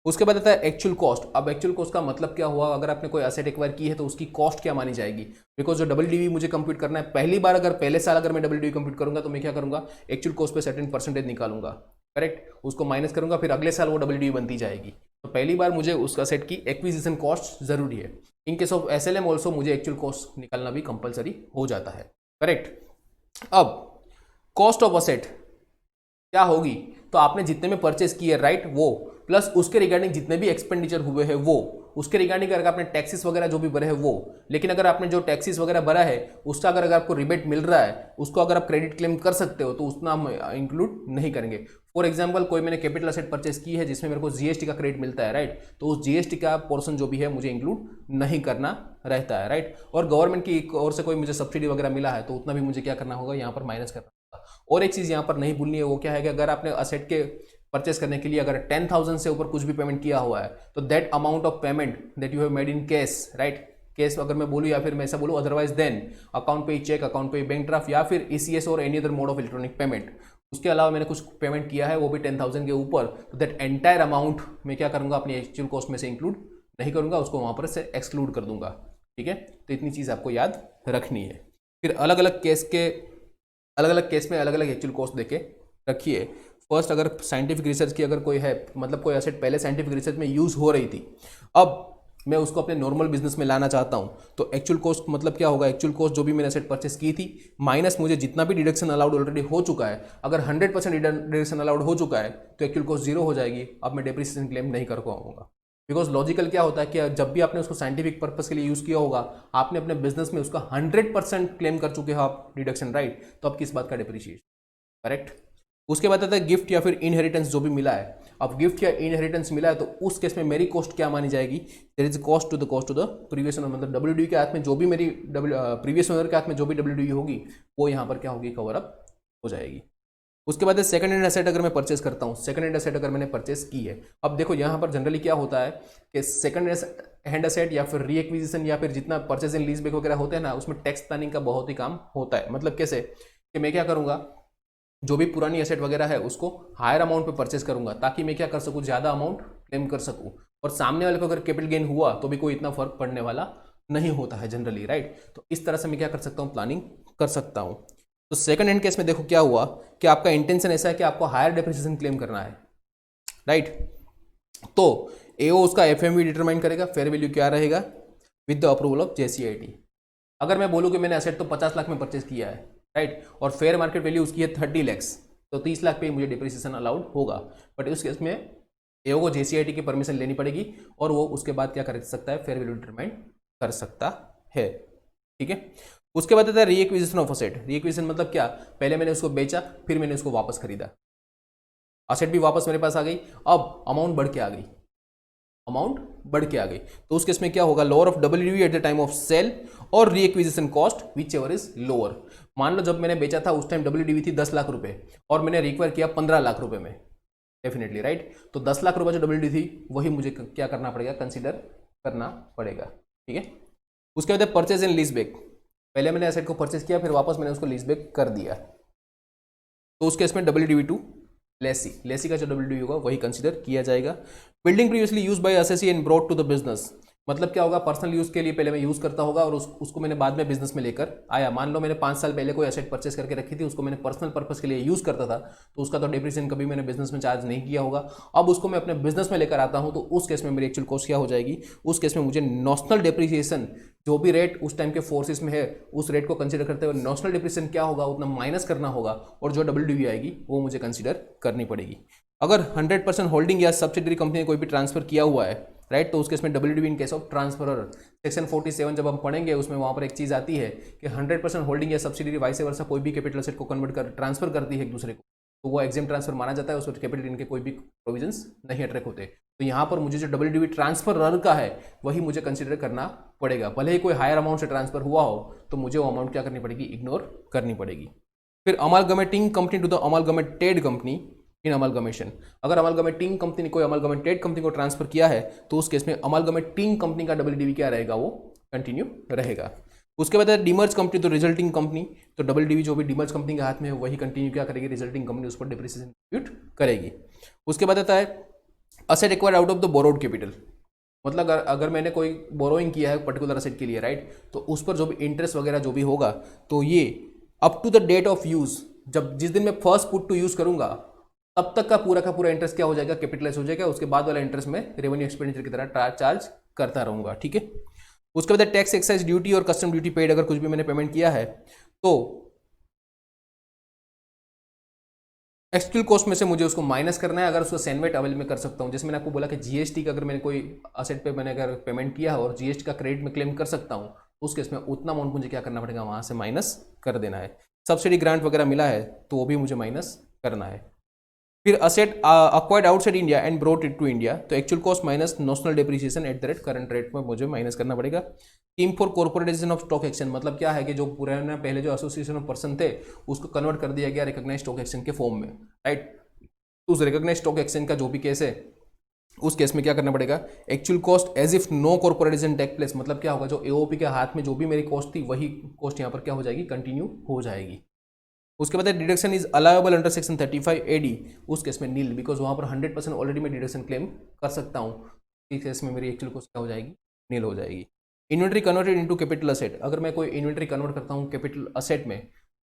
उसके बाद आता है एक्चुअल कॉस्ट। अब एक्चुअल कॉस्ट का मतलब क्या हुआ, अगर आपने कोई एसेट एक्वायर की है तो उसकी कॉस्ट क्या मानी जाएगी, बिकॉज जो WDV मुझे कंप्यूट करना है, पहली बार अगर पहले साल अगर मैं WDV कंप्यूट करूंगा तो मैं क्या करूंगा, एक्चुअल कॉस्ट पे सर्टेन परसेंटेज निकालूंगा, करेक्ट, उसको माइनस करूंगा, फिर अगले साल वो WDV बनती जाएगी। तो पहली बार मुझे उस एसेट की एक्विजिशन कॉस्ट जरूरी है। इन केस ऑफ SLM ऑल्सो मुझे एक्चुअल कॉस्ट निकालना भी कंपलसरी हो जाता है, करेक्ट। अब कॉस्ट ऑफ असेट क्या होगी, तो आपने जितने में परचेस किए, राइट, वो प्लस उसके रिगार्डिंग जितने भी एक्सपेंडिचर हुए हैं वो, उसके रिगार्डिंग अगर आपने टैक्सेस वगैरह जो भी भरे है वो, लेकिन अगर आपने जो टैक्सेस वगैरह भरा है उसका अगर आपको रिबेट मिल रहा है, उसको अगर आप क्रेडिट क्लेम कर सकते हो तो उतना हम इंक्लूड नहीं करेंगे। फॉर एग्जाम्पल कोई मैंने कैपिटल असेट परचेस की है जिसमें मेरे को जीएसटी का क्रेडिट मिलता है, राइट, तो उस जीएसटी का पोर्शन जो भी है मुझे इंक्लूड नहीं करना रहता है, राइट। और गवर्नमेंट की ओर से कोई मुझे सब्सिडी वगैरह मिला है तो उतना भी मुझे क्या करना होगा, यहाँ पर माइनस करना होगा। और एक चीज़ यहाँ पर नहीं भूलनी है, वो क्या है कि अगर आपने असेट के परचेस करने के लिए अगर 10,000 से ऊपर कुछ भी पेमेंट किया हुआ है तो that amount of payment that you have made in cash, right, case अगर मैं बोलूँ या फिर मैं ऐसा बोलूँ अदरवाइज देन अकाउंट पे check, account payee bank draft या फिर ईसीएस और any other mode of electronic payment, उसके अलावा मैंने कुछ पेमेंट किया है वो भी 10,000 के ऊपर, तो दैट एंटायर अमाउंट मैं क्या करूंगा, अपनी एक्चुअल कॉस्ट में से इंक्लूड नहीं करूंगा, उसको वहां पर से एक्सक्लूड कर दूंगा, ठीक है। तो इतनी चीज़ आपको याद रखनी है। फिर अलग अलग केस में अलग अलग एक्चुअल कॉस्ट देके रखिए। फर्स्ट, अगर साइंटिफिक रिसर्च की अगर कोई है, मतलब कोई एसेट पहले साइंटिफिक रिसर्च में यूज़ हो रही थी, अब मैं उसको अपने नॉर्मल बिजनेस में लाना चाहता हूं, तो एक्चुअल कॉस्ट मतलब क्या होगा, एक्चुअल कॉस्ट जो भी मैंने एसेट परचेस की थी माइनस मुझे जितना भी डिडक्शन अलाउड ऑलरेडी हो चुका है, अगर 100% डिडक्शन अलाउड हो चुका है तो एक्चुअल कॉस्ट जीरो हो जाएगी। अब मैं डेप्रिसिएशन क्लेम नहीं कर पाऊंगा, बिकॉज लॉजिकल क्या होता है कि जब भी आपने उसको साइंटिफिक पर्पस के लिए यूज़ किया होगा, आपने अपने बिजनेस में उसका 100% क्लेम कर चुके हो आप डिडक्शन, राइट, तो अब किस बात का डेप्रिसिएशन, करेक्ट। उसके बाद आता है गिफ्ट या फिर इनहेरिटेंस जो भी मिला है। अब गिफ्ट या इनहेरिटेंस मिला है तो उस केस में मेरी कॉस्ट क्या मानी जाएगी, there is cost to the previous owner, मतलब डब्ल्यूडी के हाथ में जो भी मेरी प्रीवियस ओनर के हाथ में जो भी डब्ल्यूडी होगी वो यहाँ पर क्या होगी, कवर अप हो जाएगी। उसके बाद सेकंड हैंड एसेट अगर मैं परचेस करता हूँ, सेकंड हैंड एसेट अगर मैंने परचेस की है, अब देखो यहाँ पर जनरली क्या होता है कि सेकंड हैंड एसेट या फिर रीएक्विजिशन या फिर जितना परचेज एंड लीज बैक वगैरह होते हैं ना, उसमें टैक्स प्लानिंग का बहुत ही काम होता है। मतलब कैसे कि मैं क्या करूँगा, जो भी पुरानी एसेट वगैरह है उसको हायर अमाउंट पे परचेस करूंगा ताकि मैं क्या कर सकूं, ज़्यादा अमाउंट क्लेम कर सकूं, और सामने वाले को अगर कैपिटल गेन हुआ तो भी कोई इतना फर्क पड़ने वाला नहीं होता है जनरली, राइट। तो इस तरह से मैं क्या कर सकता हूं, प्लानिंग कर सकता हूं। तो सेकंड हैंड केस में देखो क्या हुआ कि आपका इंटेंशन ऐसा है कि आपको हायर डेप्रिसिएशन क्लेम करना है, राइट। तो एओ उसका एफएमवी डिटरमाइन करेगा, फेयर वैल्यू क्या रहेगा, विद द अप्रूवल ऑफ जेसीआईटी। अगर मैं बोलूँ कि मैंने एसेट तो 50 लाख में परचेस किया है, राइट, और फेयर मार्केट वैल्यू उसकी है 30 लाख, तो 30 लाख पे मुझे डिप्रिसिएशन अलाउड होगा। बट उस केस में एओ को जेसीआईटी की परमिशन लेनी पड़ेगी और वो उसके बाद क्या कर सकता है, फेयर वैल्यू डिटरमाइन कर सकता है, ठीक है। उसके बाद आता है रीएक्विजिशन ऑफ असेट। रीएक्विजिशन मतलब क्या, पहले मैंने उसको बेचा फिर मैंने उसको वापस खरीदा, असेट भी वापस मेरे पास आ गई, अब अमाउंट बढ़ के आ गई, तो उस केस में क्या होगा, lower of WDV at the time of sale और reacquisition cost whichever is lower. मान लो जब मैंने बेचा था उस टाइम डब्ल्यूडीवी थी 10 लाख रुपए और मैंने रिक्वायर किया 15 लाख रुपए में, डेफिनेटली, राइट। तो 10 लाख रुपए जो डब्ल्यूडीवी थी वही मुझे क्या करना पड़ेगा, कंसिडर करना पड़ेगा, ठीक है। उसके बाद परचेज एंड लीज बैक, पहले मैंने एसेट को परचेज किया फिर वापस मैंने उसको लीज बैक कर दिया, तो उस केस में डब्ल्यूडीवी2 लेसी का जो डब्ल्यूडीवी होगा वही कंसीडर किया जाएगा। Building previously use by SSC and brought to the business, मतलब क्या होगा, पर्सनल यूज के लिए पहले मैं यूज करता होगा और उसको मैंने बाद में बिजनेस में लेकर आया। मान लो मैंने 5 साल पहले कोई एसेट परचेस करके रखी थी, उसको मैंने पर्सनल पर्पस के लिए यूज करता था, तो उसका तो डेप्रिसिएशन कभी मैंने बिजनेस में चार्ज नहीं किया होगा। अब उसको मैं अपने बिजनेस में लेकर आता हूं तो उस केस में मेरी एक्चुअल कॉस्ट क्या हो जाएगी, उस केस में मुझे नॉशनल डेप्रिसिएशन जो भी रेट उस टाइम के फोर्सेस में है उस रेट को कंसीडर करते हुए नॉशनल डेप्रिसिएशन क्या होगा उतना माइनस करना होगा, और जो डब्ल्यूडीवी आएगी वो मुझे कंसीडर करनी पड़ेगी। अगर 100% होल्डिंग या सब्सिडरी कंपनी ने कोई भी ट्रांसफर किया हुआ है, राइट, तो उस केस में WDV in case of transferor, section 47 जब हम पढ़ेंगे उसमें वहां पर एक चीज आती है कि 100% होल्डिंग या सब्सिडरी वाइस वर्सा कोई भी कैपिटल एसेट को कन्वर्ट कर ट्रांसफर करती है एक दूसरे को, तो वो एग्जाम ट्रांसफर माना जाता है, उस पर कैपिटल गेन के कोई भी प्रोविजंस नहीं अट्रैक्ट होते। तो यहाँ पर मुझे जो डब्ल्यूडीवी ट्रांसफरर का है वही मुझे कंसिडर करना पड़ेगा, भले ही कोई हायर अमाउंट से ट्रांसफर हुआ हो तो मुझे वो अमाउंट क्या करनी पड़ेगी, इग्नोर करनी पड़ेगी। फिर amalgamating company to the amalgamated company in amalgamation, अगर अमालगमेटिंग कंपनी ने कोई अमालगमेटेड कंपनी को ट्रांसफर किया है तो उस केस में अमालगमेटिंग कंपनी का डब्ल्यूडीवी क्या रहेगा, वो कंटिन्यू रहेगा। उसके बाद डिमर्ज कंपनी तो रिजल्टिंग कंपनी, तो डब्ल्यूडीवी जो भी डिमर्ज कंपनी के हाथ में है वही कंटिन्यू क्या करेगी, रिजल्टिंग कंपनी उस पर डिप्रिसिएशन कंट्रीब्यूट करेगी। उसके बाद आता है asset acquired out of the borrowed capital, मतलब अगर मैंने कोई बोरोइंग किया है पर्टिकुलर असेट के लिए, राइट, तो उस पर जो भी इंटरेस्ट वगैरह जो भी होगा तो ये up to the date of use, जब जिस दिन मैं फर्स्ट पुट टू यूज करूंगा तब तक का पूरा इंटरेस्ट क्या हो जाएगा, कैपिटलाइज हो जाएगा। उसके बाद वाला इंटरेस्ट में रेवेन्यू एक्सपेंडिचर की तरह चार्ज करता रहूंगा, ठीक है। उसके बाद टैक्स, एक्साइज ड्यूटी और कस्टम ड्यूटी पेड, अगर कुछ भी मैंने पेमेंट किया है तो एक्चुअल कॉस्ट में से मुझे उसको माइनस करना है, अगर उसको सेनवेट अवेल में कर सकता हूँ। जैसे मैंने आपको बोला कि जीएसटी का अगर मैंने कोई असेट पे मैंने अगर पेमेंट किया है और जीएसटी का क्रेडिट में क्लेम कर सकता हूँ, उस केस में उतना अमाउंट मुझे क्या करना पड़ेगा, वहाँ से माइनस कर देना है। सब्सिडी ग्रांट वगैरह मिला है तो वो भी मुझे माइनस करना है। फिर asset acquired outside India and brought it to India, तो actual cost minus notional depreciation at the rate current rate में मुझे माइनस करना पड़ेगा। Scheme for corporatisation of stock exchange, मतलब क्या है कि जो पुराने पहले जो एसोसिएशन ऑफ पर्सन थे उसको कन्वर्ट कर दिया गया रिकॉग्नाइज्ड स्टॉक एक्सचेंज के फॉर्म में, राइट। तो उस रिकॉग्नाइज्ड स्टॉक एक्सचेंज का जो भी केस है उस केस में क्या करना पड़ेगा, actual cost as if no corporatisation take place, मतलब क्या होगा, जो एओपी के हाथ में जो भी मेरी कॉस्ट थी वही कॉस्ट यहाँ पर क्या हो जाएगी, कंटिन्यू हो जाएगी। उसके बाद deduction is allowable under section 35 AD, उस केस में नील, बिकॉज वहाँ पर 100% ऑलरेडी मैं डिडक्शन क्लेम कर सकता हूँ। इस केस में मेरी एक्चुअल कॉस्ट क्या हो जाएगी, नील हो जाएगी। Inventory converted into capital asset, अगर मैं कोई इन्वेंट्री कन्वर्ट करता हूँ कैपिटल असेट में,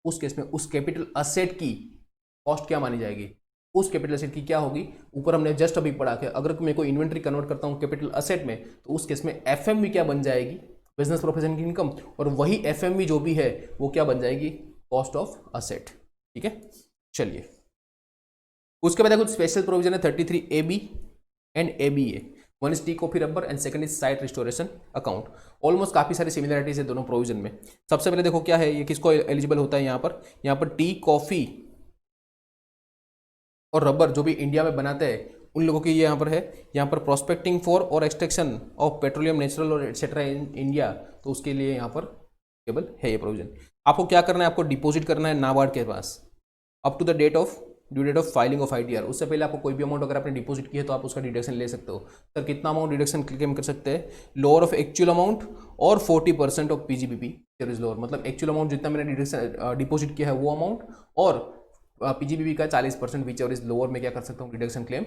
उस केस में उस कैपिटल असेट की कॉस्ट क्या मानी जाएगी, उस कैपिटल असेट की क्या होगी, ऊपर हमने जस्ट अभी पढ़ा कि अगर मैं कोई इन्वेंट्री कन्वर्ट करता हूँ कैपिटल असेट में तो उस केस में एफएमवी क्या बन जाएगी, बिजनेस प्रोफेशन की इनकम, और वही एफएमवी जो भी है वो क्या बन जाएगी, कॉस्ट ऑफ असेट। ठीक है, चलिए उसके बाद कुछ स्पेशल प्रोविजन है 33 AB and ABA। One is tea coffee rubber and second is site restoration account. Almost काफी सारी सिमिलरिटीज है दोनों प्रोविजन में। सबसे पहले देखो क्या है, ये किसको एलिजिबल होता है, यहाँ पर टी कॉफी और रबर जो भी इंडिया में बनाते हैं उन लोगों की ये यहाँ पर है, यहाँ पर प्रोस्पेक्टिंग फॉर और एक्सट्रैक्शन ऑफ पेट्रोलियम नेचुरल और एटसेट्रा इन इंडिया, तो उसके लिए यहाँ पर केवल है ये प्रोविजन। आपको क्या करना है, आपको डिपॉजिट करना है नाबार्ड के पास up to the due date of filing of ITR। उससे पहले आपको कोई भी अमाउंट अगर आपने डिपॉजिट किया है तो आप उसका डिडक्शन ले सकते हो। सर कितना अमाउंट डिडक्शन क्लेम कर सकते हैं, लोअर ऑफ एक्चुअल अमाउंट और 40% ऑफ PGBP इज लोअर, मतलब एक्चुअल अमाउंट जितना मैंने डिपॉजिट किया है वो अमाउंट और PGBP का 40% विच एवर इज लोअर में क्या कर सकता हूँ, डिडक्शन क्लेम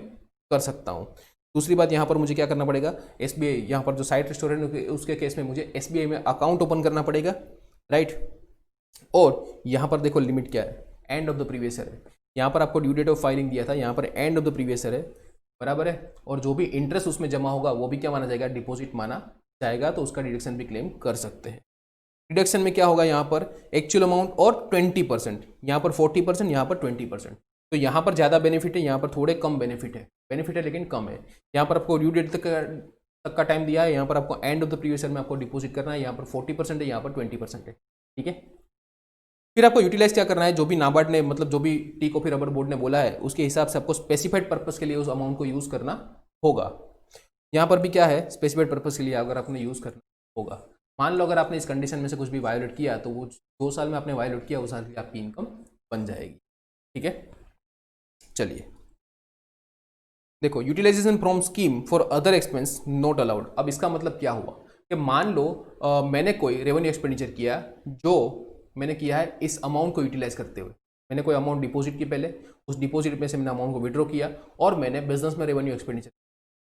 कर सकता हूँ। दूसरी बात यहाँ पर मुझे क्या करना पड़ेगा, SBI यहाँ पर जो साइट रेस्टोरेंट उसके केस में मुझे SBI में अकाउंट ओपन करना पड़ेगा, राइट। और यहाँ पर देखो लिमिट क्या है, end of the previous year है। यहाँ पर आपको ड्यू डेट ऑफ फाइलिंग दिया था, यहाँ पर end of the previous year है, बराबर है। और जो भी इंटरेस्ट उसमें जमा होगा वो भी क्या माना जाएगा, डिपॉजिट माना जाएगा, तो उसका डिडक्शन भी क्लेम कर सकते हैं। डिडक्शन में क्या होगा, यहाँ पर एक्चुअल अमाउंट और 20%, यहाँ पर 40%, यहाँ पर 20%। तो यहाँ पर ज़्यादा बेनिफिट है, यहाँ पर थोड़े कम बेनिफिट है लेकिन कम है। यहाँ पर आपको ड्यू डेट तक का टाइम दिया है, यहाँ पर आपको end of the previous year में आपको डिपॉजिट करना है, यहाँ पर 40% है, यहाँ पर 20% है, ठीक है। फिर आपको यूटिलाइज क्या करना है, जो भी नाबार्ड ने मतलब जो भी टी कॉफी रबर बोर्ड ने बोला है उसके हिसाब से आपको स्पेसिफाइड पर्पस के लिए उस अमाउंट को यूज़ करना होगा। यहाँ पर भी क्या है, स्पेसिफाइड पर्पस के लिए अगर आपने यूज़ करना होगा। मान लो अगर आपने इस कंडीशन में से कुछ भी वायोलेट किया तो वो 2 साल में आपने वायोलेट किया, उस साल की आपकी इनकम बन जाएगी, ठीक है। चलिए देखो, utilisation from scheme for other expense not allowed. अब इसका मतलब क्या हुआ कि मान लो मैंने कोई रेवेन्यू एक्सपेंडिचर किया, जो मैंने किया है इस अमाउंट को यूटिलाइज करते हुए, मैंने कोई अमाउंट डिपॉजिट की, पहले उस डिपॉजिट में से मैंने अमाउंट को विड्रॉ किया और मैंने बिजनेस में रेवेन्यू एक्सपेंडिचर,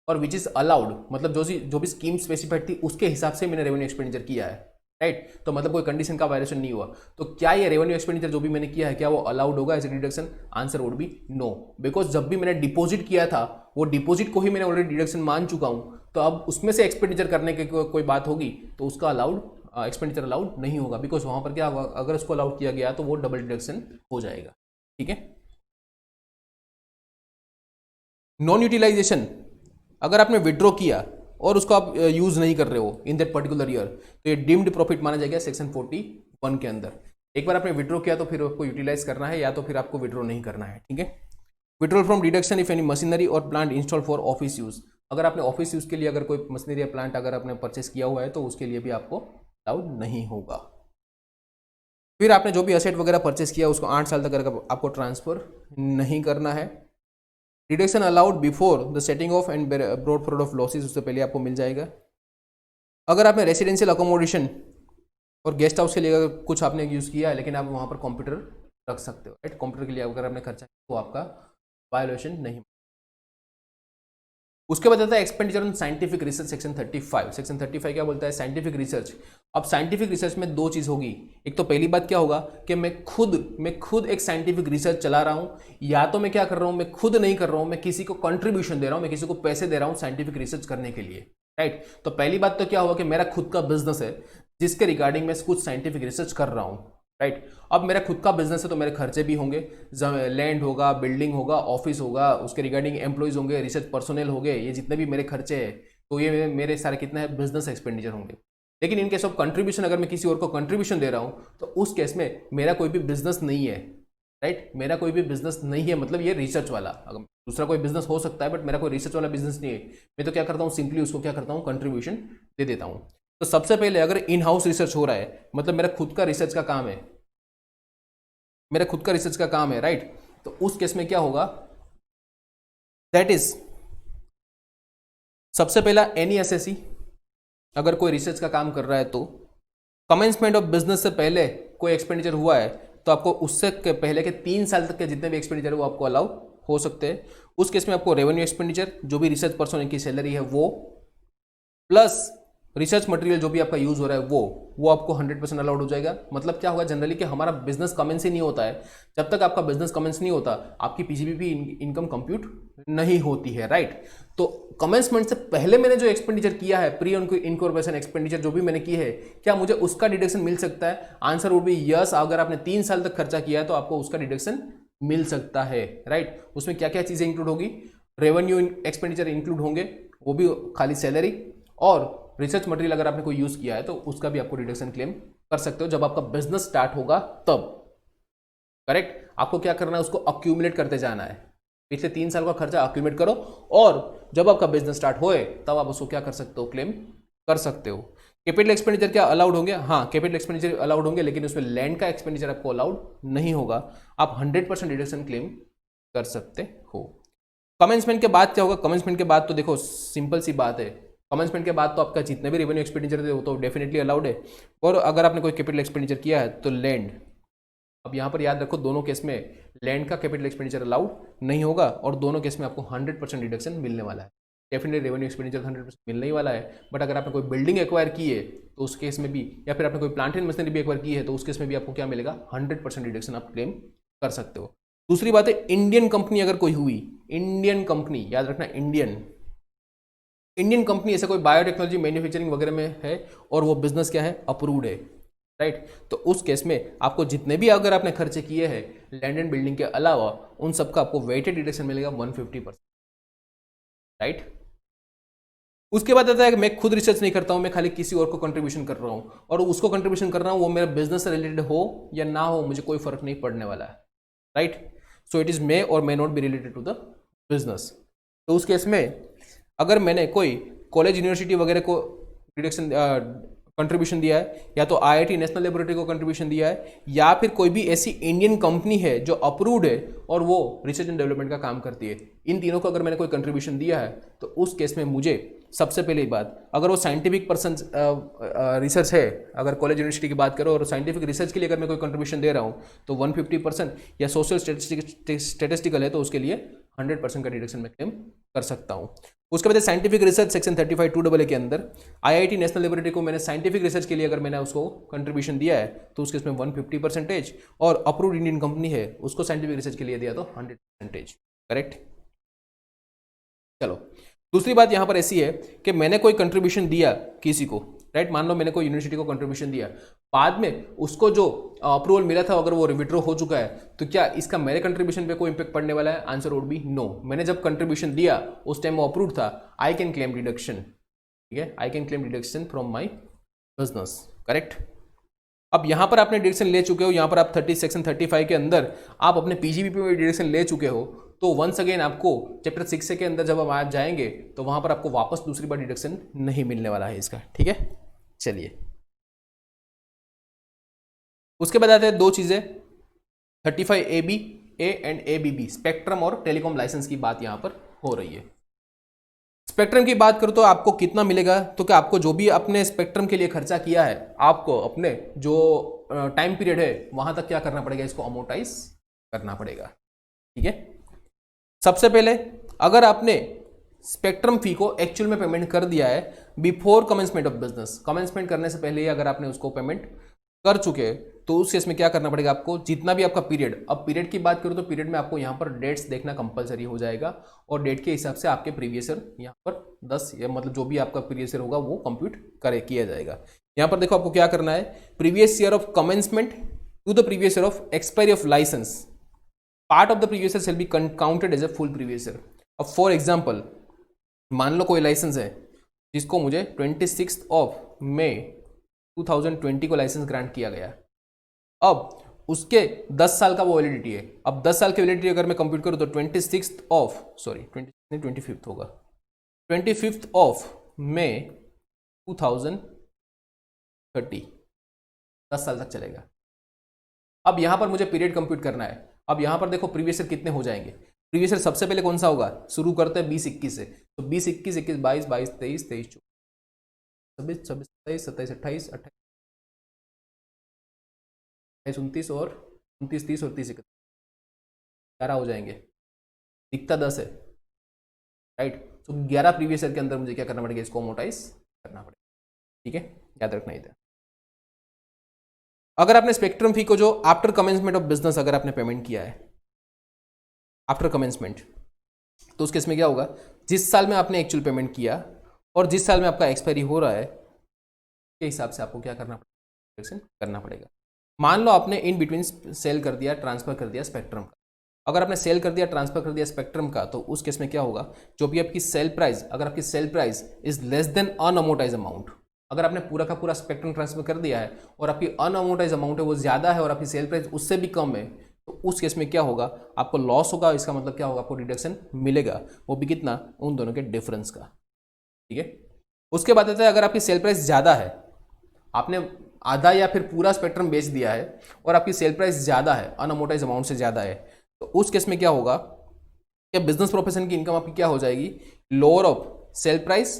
और विच इज अलाउड, मतलब जो भी स्कीम स्पेसिफाइड थी उसके हिसाब से मैंने रेवेन्यू एक्सपेंडिचर किया है, राइट। तो मतलब कोई कंडीशन का वायलेशन नहीं हुआ। तो क्या ये रेवेन्यू एक्सपेंडिचर जो भी मैंने किया है क्या वो अलाउड होगा as a deduction? Answer would be no, because जब भी मैंने डिपॉजिट किया था वो डिपॉजिट को ही मैंने ऑलरेडी डिडक्शन मान चुका हूं, तो अब उसमें से एक्सपेंडिचर करने की कोई बात होगी तो उसका अलाउड एक्सपेंडिचर अलाउड नहीं होगा, बिकॉज वहां पर क्या होगा, अगर उसको अलाउड किया गया तो वो डबल डिडक्शन हो जाएगा, ठीक है। नॉन यूटिलाइजेशन, अगर आपने विड्रॉ किया और उसको आप यूज नहीं कर रहे हो इन दैट पर्टिकुलर ईयर, तो ये डीम्ड प्रॉफिट माना जाएगा सेक्शन 41 के अंदर। एक बार आपने विड्रॉ किया तो फिर आपको यूटिलाइज करना है या तो फिर आपको विड्रॉ नहीं करना है, ठीक है। Withdrawal from deduction if any machinery और plant install for office use, अगर आपने ऑफिस यूज के लिए अगर कोई मशीनरी या प्लांट अगर आपने परचेस किया हुआ है तो उसके लिए भी आपको अलाउड नहीं होगा। फिर आपने जो भी असेट वगैरह परचेस किया उसको 8 साल तक आपको ट्रांसफर नहीं करना है। Deduction allowed before the setting of and brought forward of losses, उससे पहले आपको मिल जाएगा। अगर आपने रेसिडेंशियल अकोमोडेशन और गेस्ट हाउस के लिए अगर कुछ आपने यूज़ किया है लेकिन आप वहाँ पर कंप्यूटर रख सकते हो, राइट। कंप्यूटर के लिए अगर आपने खर्चा तो आपका वायोलेशन नहीं। उसके बाद आता है expenditure on scientific research, section 35। Section 35 क्या बोलता है, साइंटिफिक रिसर्च। अब साइंटिफिक रिसर्च में 2 चीज़ होगी। एक तो पहली बात क्या होगा कि मैं खुद एक साइंटिफिक रिसर्च चला रहा हूँ, या तो मैं क्या कर रहा हूँ, मैं खुद नहीं कर रहा हूँ, मैं किसी को कंट्रीब्यूशन दे रहा हूँ, मैं किसी को पैसे दे रहा हूँ साइंटिफिक रिसर्च करने के लिए, राइट। तो पहली बात तो क्या होगा कि मेरा खुद का बिजनेस है जिसके रिगार्डिंग मैं कुछ साइंटिफिक रिसर्च कर रहा हूँ, राइट। अब मेरा खुद का बिजनेस है तो मेरे खर्चे भी होंगे, लैंड होगा, बिल्डिंग होगा, ऑफिस होगा, उसके रिगार्डिंग एम्प्लॉयज होंगे, रिसर्च पर्सनल होंगे, ये जितने भी मेरे खर्चे हैं तो ये मेरे सारे कितने हैं, बिजनेस एक्सपेंडिचर होंगे। लेकिन इन केस ऑफ कंट्रीब्यूशन, अगर मैं किसी और को कंट्रीब्यूशन दे रहा हूँ तो उस केस में मेरा कोई भी बिजनेस नहीं है, राइट। मेरा कोई भी बिजनेस नहीं है, मतलब ये रिसर्च वाला, अगर दूसरा कोई बिजनेस हो सकता है बट मेरा कोई रिसर्च वाला बिजनेस नहीं है, मैं तो क्या करता हूँ, सिंपली उसको क्या करता हूँ, कंट्रीब्यूशन दे देता हूँ। तो सबसे पहले अगर इन हाउस रिसर्च हो रहा है, मतलब मेरा खुद का रिसर्च का काम है, मेरा खुद का रिसर्च का काम है, राइट। तो उस केस में क्या होगा, दैट इज सबसे पहला एनी एसएससी, अगर कोई रिसर्च का काम कर रहा है तो कमेंसमेंट ऑफ बिजनेस से पहले कोई एक्सपेंडिचर हुआ है तो आपको उससे पहले के 3 साल तक के जितने भी एक्सपेंडिचर है वो आपको अलाउ हो सकते हैं। उस केस में आपको रेवेन्यू एक्सपेंडिचर, जो भी रिसर्च पर्सन की सैलरी है वो, प्लस रिसर्च मटेरियल जो भी आपका यूज हो रहा है वो आपको 100% अलाउड हो जाएगा। मतलब क्या होगा, जनरली कि हमारा बिजनेस कमेंस ही नहीं होता है, जब तक आपका बिजनेस कमेंस नहीं होता आपकी पीजीबीपी इनकम कंप्यूट नहीं होती है, राइट। तो कमेंसमेंट से पहले मैंने जो एक्सपेंडिचर किया है, प्री इनकॉर्पोरेशन एक्सपेंडिचर जो भी मैंने की है, क्या मुझे उसका डिडक्शन मिल सकता है? Answer would B yes. अगर आपने 3 साल तक खर्चा किया है तो आपको उसका डिडक्शन मिल सकता है, राइट। उसमें क्या क्या चीजें इंक्लूड होगी, रेवेन्यू एक्सपेंडिचर इंक्लूड होंगे, वो भी खाली सैलरी, और रिसर्च मटेरियल अगर आपने कोई यूज किया है तो उसका भी आपको डिडक्शन क्लेम कर सकते हो जब आपका बिजनेस स्टार्ट होगा तब, करेक्ट। आपको क्या करना है, उसको अक्यूमुलेट करते जाना है, पिछले 3 साल का खर्चा अक्यूमुलेट करो और जब आपका बिजनेस स्टार्ट होए तब आप उसको क्या कर सकते हो, क्लेम कर सकते हो। कैपिटल एक्सपेंडिचर क्या अलाउड होंगे? हाँ, कैपिटल एक्सपेंडिचर अलाउड होंगे, लेकिन उसमें लैंड का एक्सपेंडिचर आपको अलाउड नहीं होगा। आप 100% डिडक्शन क्लेम कर सकते हो। कमेंसमेंट के बाद क्या होगा, कमेंसमेंट के बाद तो देखो सिंपल सी बात है, कमेंसमेंट के बाद तो आपका जितने भी रेवेन्यू एक्सपेंडिचर थे वो तो डेफिनेटली अलाउड है, और अगर आपने कोई कैपिटल एक्सपेंडिचर किया है तो लैंड, अब यहाँ पर याद रखो दोनों केस में लैंड का कैपिटल एक्सपेंडिचर अलाउड नहीं होगा, और दोनों केस में आपको 100% डिडक्शन मिलने वाला है। डेफिनेटली रेवेन्यू एक्सपेंडिचर 100% मिलने ही वाला है, बट अगर आपने कोई बिल्डिंग एक्वायर की है तो उस केस में भी, या फिर आपने कोई प्लांट एंड मशीनरी भी एक्वायर की है तो उस केस में भी आपको क्या मिलेगा, 100% डिडक्शन आप क्लेम कर सकते हो। दूसरी बात है, इंडियन कंपनी अगर कोई हुई, इंडियन कंपनी याद रखना, इंडियन कंपनी ऐसा कोई बायोटेक्नोलॉजी मैन्युफैक्चरिंग वगैरह में है और वो बिजनेस क्या है, अप्रूव्ड है, राइट। तो उस केस में आपको जितने भी अगर आपने खर्चे किए हैं लैंड एंड बिल्डिंग के अलावा, उन सबका आपको वेटेड डिडक्शन मिलेगा 150%, राइट। उसके बाद आता है कि मैं खुद रिसर्च नहीं करता हूं, मैं खाली किसी और को कंट्रीब्यूशन कर रहा हूं, और उसको कंट्रीब्यूशन कर रहा हूं वो मेरा बिजनेस से रिलेटेड हो या ना हो, मुझे कोई फर्क नहीं पड़ने वाला है, right. So it is may और may not be related to the business. तो उस केस में अगर मैंने कोई कॉलेज यूनिवर्सिटी वगैरह को डिडक्शन कंट्रीब्यूशन दिया है, या तो आईआईटी नेशनल लेबोरेटरी को कंट्रीब्यूशन दिया है, या फिर कोई भी ऐसी इंडियन कंपनी है जो अप्रूव्ड है और वो रिसर्च एंड डेवलपमेंट का काम करती है, इन तीनों को अगर मैंने कोई कंट्रीब्यूशन दिया है तो उस केस में मुझे सबसे पहली बात, अगर वो साइंटिफिक पर्सन रिसर्च है, अगर कॉलेज यूनिवर्सिटी की बात करो और साइंटिफिक रिसर्च के लिए अगर मैं कोई कंट्रीब्यूशन दे रहा हूँ तो 150%, या सोशल स्टेटिस्टिकल है तो उसके लिए 100% का डिडक्शन मैं क्लेम कर सकता हूँ। उसके बाद साइंटिफिक रिसर्च सेक्शन 35(2) के अंदर आईआईटी नेशनल लेबोरेटरी को मैंने साइंटिफिक रिसर्च के लिए अगर मैंने उसको कंट्रीब्यूशन दिया है तो उसके इसमें 150%, और अप्रूव्ड इंडियन कंपनी है उसको साइंटिफिक रिसर्च के लिए दिया तो 100%, करेक्ट। चलो, दूसरी बात यहां पर ऐसी है कि मैंने कोई कंट्रीब्यूशन दिया किसी को, राइट। मान लो मैंने कोई यूनिवर्सिटी को कंट्रीब्यूशन दिया, बाद में उसको जो अप्रूवल मिला था अगर वो विड्रॉ हो चुका है तो क्या इसका मेरे कंट्रीब्यूशन पे कोई इंपैक्ट पड़ने वाला है? Answer would be no. मैंने जब कंट्रीब्यूशन दिया उस टाइम वो अप्रूव्ड था, आई कैन क्लेम डिडक्शन, ठीक है, आई can claim deduction from my business, correct. अब यहां पर आपने डिडक्शन ले चुके हो, यहां पर आप सेक्शन 35 के अंदर आप अपने पीजीबीपी में डिडक्शन ले चुके हो, तो वंस अगेन आपको चैप्टर 6 के अंदर जब हम आप जाएंगे तो वहां पर आपको वापस दूसरी बार डिडक्शन नहीं मिलने वाला है इसका, ठीक है। चलिए, उसके बाद आते हैं दो चीजें, 35AB A and ABB, spectrum और टेलीकॉम लाइसेंस की बात यहां पर हो रही है। स्पेक्ट्रम की बात करूं तो आपको कितना मिलेगा, तो क्या आपको जो भी अपने स्पेक्ट्रम के लिए खर्चा किया है आपको अपने जो टाइम पीरियड है वहां तक क्या करना पड़ेगा, इसको अमोर्टाइज करना पड़ेगा, ठीक है। सबसे पहले अगर आपने स्पेक्ट्रम फी को एक्चुअल में पेमेंट कर दिया है before commencement of business, commencement करने से पहले ही अगर आपने उसको पेमेंट कर चुके हैं तो उस केस में क्या करना पड़ेगा आपको, जितना भी आपका पीरियड, अब पीरियड की बात करूं तो पीरियड में आपको यहां पर डेट्स देखना कंपलसरी हो जाएगा, और डेट के हिसाब से आपके प्रीवियस ईयर यहां पर 10 या मतलब जो भी आपका प्रीवियस ईयर होगा वो कंप्यूट किया जाएगा। यहां पर देखो आपको क्या करना है, previous year of commencement to the previous year of expiry of licence, part of the previous year shall be counted as a full previous year. अब फॉर एग्जाम्पल मान लो कोई लाइसेंस है जिसको मुझे 26 ऑफ मई 2020 को लाइसेंस ग्रांट किया गया, अब उसके 10 साल का वो वैलिडिटी है। अब 10 साल की वैलिडिटी अगर मैं कंप्यूट करूं तो 25 होगा, 25 ऑफ मई 2030, 10 साल तक चलेगा। अब यहां पर मुझे पीरियड कंप्यूट करना है। अब यहां पर देखो प्रीवियस ईयर कितने हो जाएंगे। प्रीवियस ईयर सबसे पहले कौन सा होगा, शुरू करते हैं 20-21 से, तो 20-21, 21, 22, 22, 23, 23, 24, 26, 27, 27, 28, 28, 29 और 29, 30 और 30, 11 हो जाएंगे, दिखता 10 है, राइट। तो 11 प्रीवियस ईयर के अंदर मुझे क्या करना पड़ेगा, इसको अमोर्टाइज करना पड़ेगा, ठीक है, याद रखना इधर। अगर आपने स्पेक्ट्रम फी को जो आफ्टर कमेंसमेंट ऑफ बिजनेस अगर आपने पेमेंट किया है आफ्टर कमेंसमेंट, तो उस केस में क्या होगा, जिस साल में आपने एक्चुअल पेमेंट किया और जिस साल में आपका एक्सपायरी हो रहा है के हिसाब से आपको क्या करना पड़ेगा। मान लो आपने इन बिटवीन सेल कर दिया, ट्रांसफर कर दिया स्पेक्ट्रम का। अगर आपने सेल कर दिया, ट्रांसफर कर दिया स्पेक्ट्रम का, तो उस केस में क्या होगा, जो भी आपकी सेल प्राइस, अगर आपकी sale price is less than unamortize amount, अगर आपने पूरा का पूरा स्पेक्ट्रम ट्रांसफर कर दिया है और आपकी अनअमोर्टाइज अमाउंट है वो ज्यादा है और आपकी सेल प्राइस उससे भी कम है, तो उस केस में क्या होगा, आपको लॉस होगा। इसका मतलब क्या होगा, आपको डिडक्शन मिलेगा, वो भी कितना, उन दोनों के डिफरेंस का, ठीक है। उसके बाद आता है अगर आपकी सेल प्राइस ज्यादा है, आपने आधा या फिर पूरा स्पेक्ट्रम बेच दिया है और आपकी सेल प्राइस ज्यादा है, अनअमोर्टाइज अमाउंट से ज्यादा है, तो उस केस में क्या होगा कि बिजनेस प्रोफेशन की इनकम आपकी क्या हो जाएगी, lower of sale price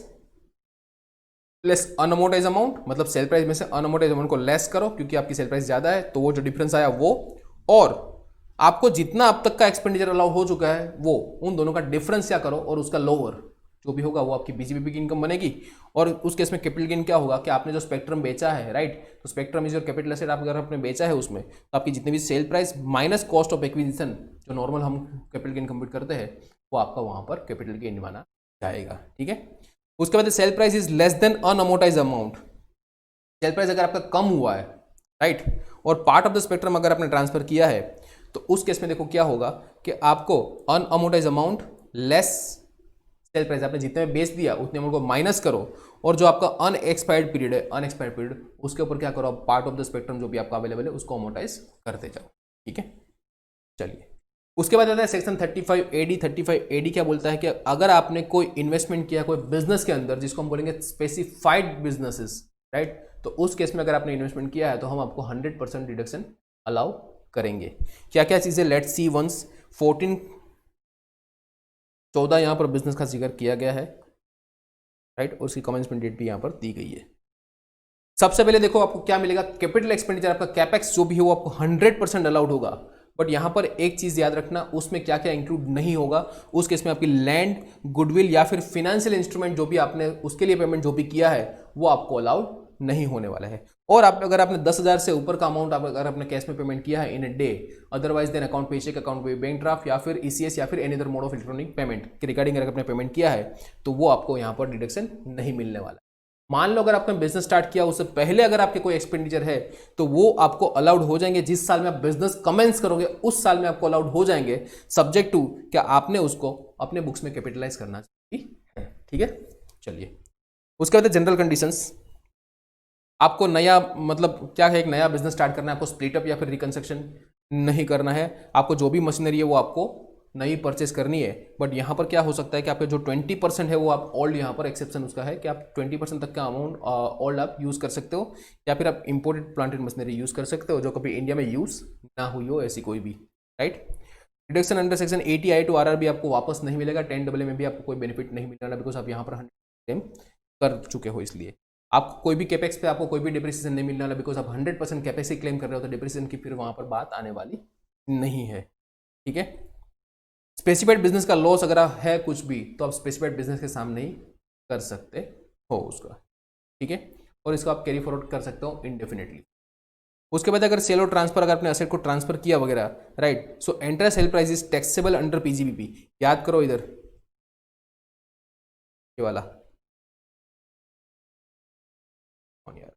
plus unamortize amount, मतलब सेल प्राइस में से अनअमोर्टाइज अमाउंट को लेस करो क्योंकि आपकी सेल प्राइस ज्यादा है, तो वो जो डिफरेंस आया वो, और आपको जितना अब तक का एक्सपेंडिचर अलाउ हो चुका है वो, उन दोनों का डिफरेंस क्या करो और उसका लोअर जो भी होगा वो आपकी बीजीबीपी की इनकम बनेगी। और उस केस में कैपिटल गेन क्या होगा कि आपने जो स्पेक्ट्रम बेचा है, राइट, तो spectrum is your capital asset, आप अगर आपने बेचा है उसमें, तो आपकी जितनी भी sale price minus cost of acquisition, जो नॉर्मल हम कैपिटल गेन कंप्यूट करते हैं, वो आपका वहां पर कैपिटल गेन माना जाएगा, ठीक है। उसके बाद sale price is less than unamortize amount, sale price अगर आपका कम हुआ है, राइट, और पार्ट ऑफ द स्पेक्ट्रम अगर आपने ट्रांसफर किया है, तो उस केस में देखो क्या होगा कि आपको अनअमोर्टाइज अमाउंट लेस सेल प्राइस, आपने जितने में बेच दिया उतने अमाउंट को माइनस करो, और जो आपका अनएक्सपायर्ड पीरियड है, अनएक्सपायर्ड पीरियड, उसके ऊपर क्या करो, पार्ट ऑफ द स्पेक्ट्रम जो भी आपका अवेलेबल है उसको अमोर्टाइज करते जाओ, ठीक है। चलिए, उसके बाद आता है सेक्शन 35AD। 35AD क्या बोलता है कि अगर आपने कोई इन्वेस्टमेंट किया कोई बिजनेस के अंदर, जिसको हम बोलेंगे स्पेसिफाइड बिजनेसेस, राइट, तो उस केस में अगर आपने इन्वेस्टमेंट किया है तो हम आपको 100% डिडक्शन अलाउ करेंगे। क्या क्या चीजें, लेट्स सी वंस। 14 यहां पर बिजनेस का जिक्र किया गया है, राइट, और उसकी कमेंसमेंट डेट भी यहां पर दी गई है। सबसे पहले देखो आपको क्या मिलेगा, कैपिटल एक्सपेंडिचर, आपका कैपेक्स जो भी है वो आपको 100% अलाउड होगा। बट यहां पर एक चीज याद रखना, उसमें क्या क्या इंक्लूड नहीं होगा, उस केस में आपकी लैंड, गुडविल या फिर फाइनेंशियल इंस्ट्रूमेंट जो भी आपने उसके लिए पेमेंट जो भी किया है वो आपको अलाउड नहीं होने वाला है। और आप अगर आपने 10,000 से ऊपर का अमाउंट अगर आपने कैश में पेमेंट किया है in a day, otherwise then account payee cheque, account payee bank draft या फिर ईसीएस या फिर any other mode of electronic payment के रिगार्डिंग अगर आपने पेमेंट किया है, तो वो आपको यहां पर डिडक्शन नहीं मिलने वाला। मान लो अगर आपने बिजनेस स्टार्ट किया उससे पहले अगर आपके कोई एक्सपेंडिचर है तो वो आपको अलाउड हो जाएंगे, जिस साल में आप बिजनेस कमेंस करोगे उस साल में आपको अलाउड हो जाएंगे, सब्जेक्ट टू क्या आपने उसको अपने बुक्स में कैपिटलाइज करना चाहिए, ठीक है। चलिए, उसके बाद जनरल कंडीशंस। आपको नया मतलब क्या है, एक नया बिजनेस स्टार्ट करना है, आपको स्प्लिटअप या फिर रिकंस्ट्रक्शन नहीं करना है, आपको जो भी मशीनरी है वो आपको नई परचेस करनी है। बट यहाँ पर क्या हो सकता है कि आपका जो 20% है वो आप ओल्ड, यहाँ पर एक्सेप्शन उसका है कि आप 20% तक का अमाउंट ओल्ड आप यूज़ कर सकते हो, या फिर आप इंपोर्टेड प्लांटेड मशीनरी यूज़ कर सकते हो जो कभी इंडिया में यूज़ ना हुई हो, ऐसी कोई भी, right. Deduction under section 80I to RRB आपको वापस नहीं मिलेगा, 10AA में भी आपको कोई बेनिफिट नहीं मिलेगा बिकॉज आप यहाँ पर 100 क्लेम कर चुके हो, इसलिए आपको कोई भी कैपेक्स पे आपको कोई भी डिप्रिसिएशन नहीं मिलने वाला, बिकॉज आप 100% कैपेक्स ही क्लेम कर रहे हो, तो डिप्रिसिएशन की फिर वहाँ पर बात आने वाली नहीं है, ठीक है। स्पेसिफाइड बिजनेस का लॉस अगर है कुछ भी तो आप स्पेसिफाइड बिजनेस के सामने ही कर सकते हो उसका, ठीक है, और इसको आप कैरी फॉरवर्ड कर सकते हो इंडेफिनेटली। उसके बाद अगर सेल और ट्रांसफर, अगर अपने असेट को ट्रांसफर किया वगैरह, right, so enter cell price is taxable under PGBP. याद करो इधर ये वाला, कौन यार,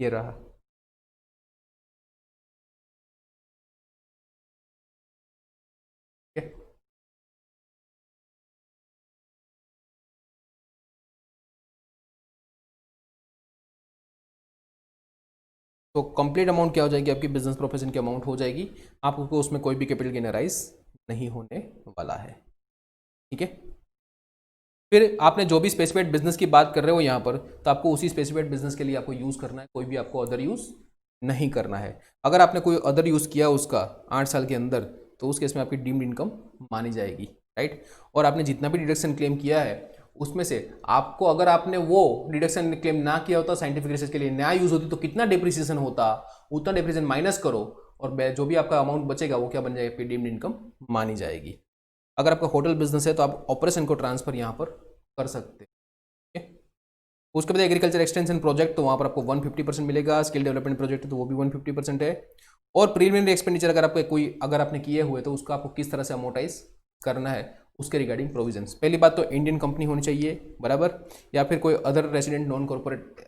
ये रहा। ठीक है, तो कंप्लीट अमाउंट क्या हो जाएगी आपकी बिजनेस प्रोफेशन की अमाउंट हो जाएगी, आपको उसमें कोई भी कैपिटल गेन राइज नहीं होने वाला है। ठीक है, फिर आपने जो भी स्पेसिफाइड बिजनेस की बात कर रहे हो यहाँ पर, तो आपको उसी स्पेसिफाइड बिजनेस के लिए आपको यूज़ करना है, कोई भी आपको अदर यूज़ नहीं करना है। अगर आपने कोई अदर यूज़ किया उसका 8 साल के अंदर, तो उस केस में आपकी डीम्ड इनकम मानी जाएगी, राइट। और आपने जितना भी डिडक्शन क्लेम किया है उसमें से आपको, अगर आपने वो डिडक्शन क्लेम ना किया होता, साइंटिफिक रिसर्च के लिए ना यूज़ होती, तो कितना डिप्रिसिएशन होता, उतना डिप्रिसिएशन माइनस करो, और जो भी आपका अमाउंट बचेगा वो क्या बन जाएगा, आपकी डीम्ड इनकम मानी जाएगी। अगर आपका होटल बिजनेस है तो आप ऑपरेशन को ट्रांसफर यहाँ पर कर सकते हैं। उसके बाद एग्रीकल्चर एक्सटेंशन प्रोजेक्ट, तो वहाँ पर आपको 150% मिलेगा। स्किल डेवलपमेंट प्रोजेक्ट तो वो भी 150% है। और प्रीलिमिनरी एक्सपेंडिचर अगर आपके कोई अगर आपने किए हुए तो उसका आपको किस तरह से अमोटाइज करना है उसके रिगार्डिंग प्रोविजंस। पहली बात तो इंडियन कंपनी होनी चाहिए बराबर, या फिर कोई अदर रेसिडेंट नॉन कॉर्पोरेट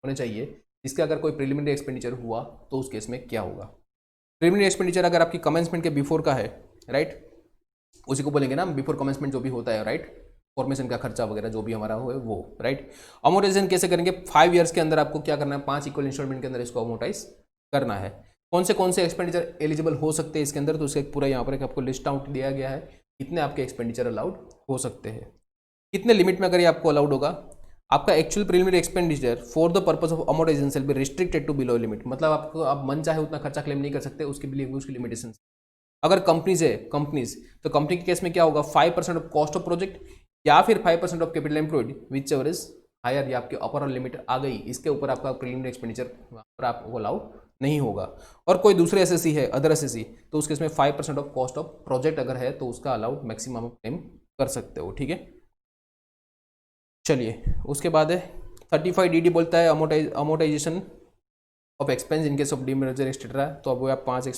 होने चाहिए। इसका अगर कोई प्रीलिमिनरी एक्सपेंडिचर हुआ तो उस केस में क्या होगा। प्रीलिमिनरी एक्सपेंडिचर अगर आपकी कमेंसमेंट के बिफोर का है, राइट, उसी को बोलेंगे ना बिफोर कमेंसमेंट जो भी होता है, राइट, फॉर्मेशन का खर्चा वगैरह जो भी हमारा हो वो, राइट। अमोटाइजेशन कैसे करेंगे, 5 ईयर्स के अंदर आपको क्या करना है, 5 इक्वल इंस्टॉलमेंट के अंदर इसको अमोटाइज करना है। कौन से एक्सपेंडिचर एलिजिबल हो सकते हैं इसके अंदर, तो उसका एक पूरा यहाँ पर एक आपको लिस्ट आउट दिया गया है, कितने आपके एक्सपेंडिचर अलाउड हो सकते हैं, कितने लिमिट में अगर ये आपको अलाउड होगा। आपका actual preliminary expenditure for the purpose of amortisation will be restricted to below limit, मतलब आपको आप मन चाहे उतना खर्चा क्लेम नहीं कर सकते, उसके लिए उसकी लिमिटेशन। अगर कंपनीज है, कंपनीज, तो कंपनी के केस में क्या होगा, 5% ऑफ कॉस्ट ऑफ प्रोजेक्ट या फिर 5% of capital employed whichever is higher, ये आपके अपर लिमिट आ गई, इसके ऊपर आपका प्रीलिमिनरी एक्सपेंडिचर पर आपको अलाउड नहीं होगा। और कोई दूसरे एसएससी है, अदर एसएससी, तो उसके इसमें 5% ऑफ कॉस्ट ऑफ प्रोजेक्ट अगर है तो उसका अलाउड मैक्सिमम क्लेम कर सकते हो। ठीक है, चलिए उसके बाद है 35DD बोलता है amortisation of expense in case of demerger etcetera, तो अब वो आप 5